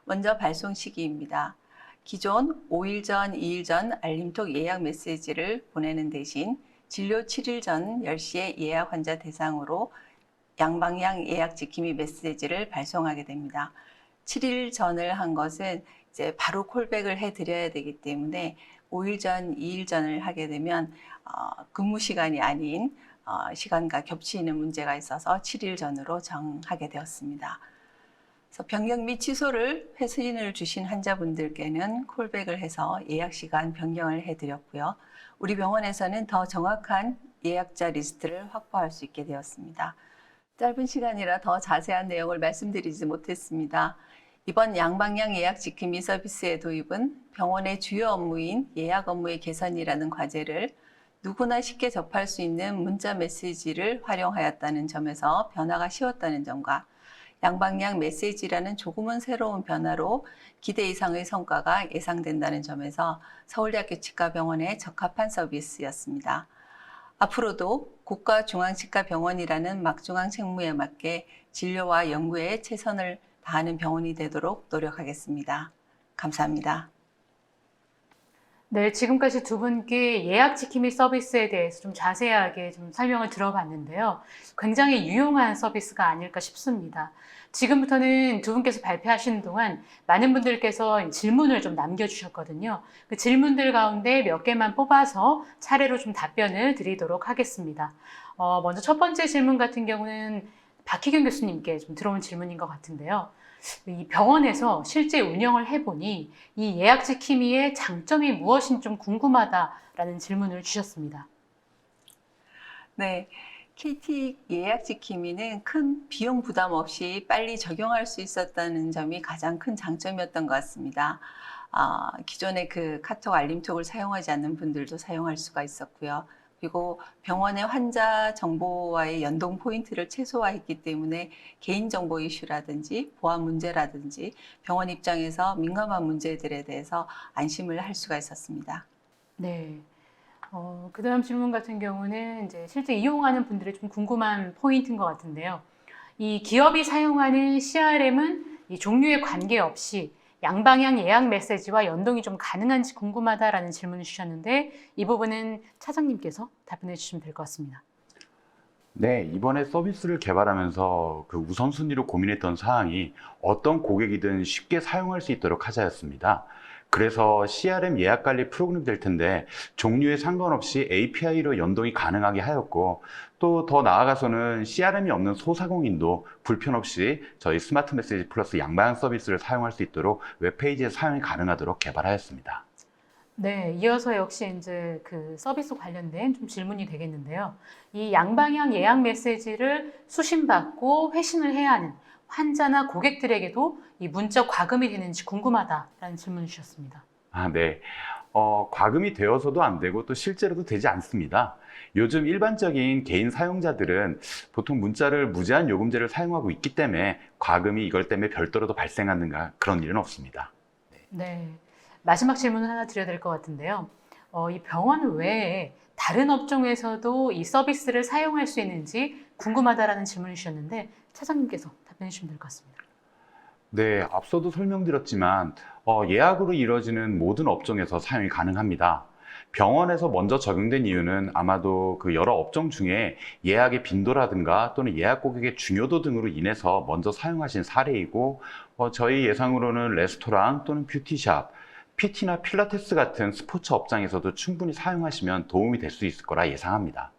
먼저 발송 시기입니다. 기존 5일 전, 2일 전 알림톡 예약 메시지를 보내는 대신 진료 7일 전 10시에 예약 환자 대상으로 양방향 예약 지킴이 메시지를 발송하게 됩니다. 7일 전을 한 것은 이제 바로 콜백을 해드려야 되기 때문에 5일 전, 2일 전을 하게 되면 근무 시간이 아닌 시간과 겹치는 문제가 있어서 7일 전으로 정하게 되었습니다. 그래서 변경 및 취소를 회신을 주신 환자분들께는 콜백을 해서 예약 시간 변경을 해드렸고요. 우리 병원에서는 더 정확한 예약자 리스트를 확보할 수 있게 되었습니다. 짧은 시간이라 더 자세한 내용을 말씀드리지 못했습니다. 이번 양방향 예약 지킴이 서비스의 도입은 병원의 주요 업무인 예약 업무의 개선이라는 과제를 누구나 쉽게 접할 수 있는 문자 메시지를 활용하였다는 점에서 변화가 쉬웠다는 점과 양방향 메시지라는 조금은 새로운 변화로 기대 이상의 성과가 예상된다는 점에서 서울대학교 치과병원에 적합한 서비스였습니다. 앞으로도 국가중앙치과병원이라는 막중한 책무에 맞게 진료와 연구에 최선을 다하는 병원이 되도록 노력하겠습니다. 감사합니다. 네, 지금까지 두 분께 예약 지킴이 서비스에 대해서 좀 자세하게 좀 설명을 들어봤는데요. 굉장히 유용한 서비스가 아닐까 싶습니다. 지금부터는 두 분께서 발표하시는 동안 많은 분들께서 질문을 좀 남겨주셨거든요. 그 질문들 가운데 몇 개만 뽑아서 차례로 좀 답변을 드리도록 하겠습니다. 먼저 첫 번째 질문 같은 경우는 박희경 교수님께 좀 들어온 질문인 것 같은데요. 이 병원에서 실제 운영을 해보니 이 예약 지킴이의 장점이 무엇인지 좀 궁금하다라는 질문을 주셨습니다. 네, KT 예약 지킴이는 큰 비용 부담 없이 빨리 적용할 수 있었다는 점이 가장 큰 장점이었던 것 같습니다. 기존의 그 카톡 알림톡을 사용하지 않는 분들도 사용할 수가 있었고요. 그리고 병원의 환자 정보와의 연동 포인트를 최소화했기 때문에 개인정보 이슈라든지 보안 문제라든지 병원 입장에서 민감한 문제들에 대해서 안심을 할 수가 있었습니다. 네. 그 다음 질문 같은 경우는 이제 실제 이용하는 분들의 좀 궁금한 포인트인 것 같은데요. 이 기업이 사용하는 CRM은 이 종류에 관계없이 양방향 예약 메시지와 연동이 좀 가능한지 궁금하다라는 질문을 주셨는데 이 부분은 차장님께서 답변해 주시면 될 것 같습니다. 네, 이번에 서비스를 개발하면서 그 우선순위로 고민했던 사항이 어떤 고객이든 쉽게 사용할 수 있도록 하자였습니다. 그래서 CRM 예약 관리 프로그램이 될 텐데 종류에 상관없이 API로 연동이 가능하게 하였고, 또 더 나아가서는 CRM이 없는 소사공인도 불편 없이 저희 스마트 메시지 플러스 양방향 서비스를 사용할 수 있도록 웹페이지에 사용이 가능하도록 개발하였습니다. 네, 이어서 역시 이제 그 서비스 관련된 좀 질문이 되겠는데요. 이 양방향 예약 메시지를 수신받고 회신을 해야 하는 환자나 고객들에게도 이 문자 과금이 되는지 궁금하다라는 질문을 주셨습니다. 네. 과금이 되어서도 안 되고 또 실제로도 되지 않습니다. 요즘 일반적인 개인 사용자들은 보통 문자를 무제한 요금제를 사용하고 있기 때문에 과금이 이걸 때문에 별도로도 발생하는가 그런 일은 없습니다. 네, 마지막 질문을 하나 드려야 될 것 같은데요. 이 병원 외에 다른 업종에서도 이 서비스를 사용할 수 있는지 궁금하다라는 질문을 주셨는데 차장님께서 답변해 주시면 될 것 같습니다. 네, 앞서도 설명드렸지만 예약으로 이루어지는 모든 업종에서 사용이 가능합니다. 병원에서 먼저 적용된 이유는 아마도 그 여러 업종 중에 예약의 빈도라든가 또는 예약 고객의 중요도 등으로 인해서 먼저 사용하신 사례이고, 저희 예상으로는 레스토랑 또는 뷰티샵, PT나 필라테스 같은 스포츠 업장에서도 충분히 사용하시면 도움이 될 수 있을 거라 예상합니다.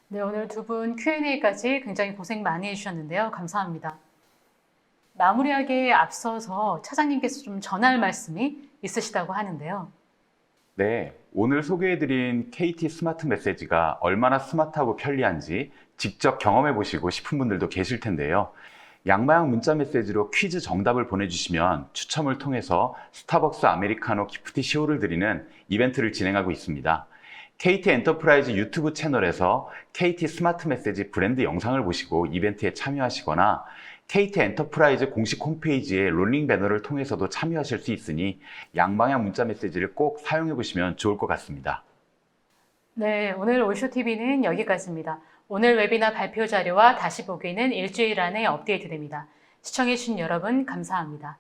네, 오늘 두 분 Q&A까지 굉장히 고생 많이 해주셨는데요. 감사합니다. 마무리하기에 앞서서 차장님께서 좀 전할 말씀이 있으시다고 하는데요. 네, 오늘 소개해드린 KT 스마트 메시지가 얼마나 스마트하고 편리한지 직접 경험해 보시고 싶은 분들도 계실 텐데요. 양방향 문자 메시지로 퀴즈 정답을 보내주시면 추첨을 통해서 스타벅스 아메리카노 기프티 시호를 드리는 이벤트를 진행하고 있습니다. KT 엔터프라이즈 유튜브 채널에서 KT 스마트 메시지 브랜드 영상을 보시고 이벤트에 참여하시거나 KT 엔터프라이즈 공식 홈페이지의 롤링 배너를 통해서도 참여하실 수 있으니 양방향 문자 메시지를 꼭 사용해 보시면 좋을 것 같습니다. 네, 오늘 올쇼TV는 여기까지입니다. 오늘 웨비나 발표 자료와 다시 보기는 일주일 안에 업데이트됩니다. 시청해주신 여러분 감사합니다.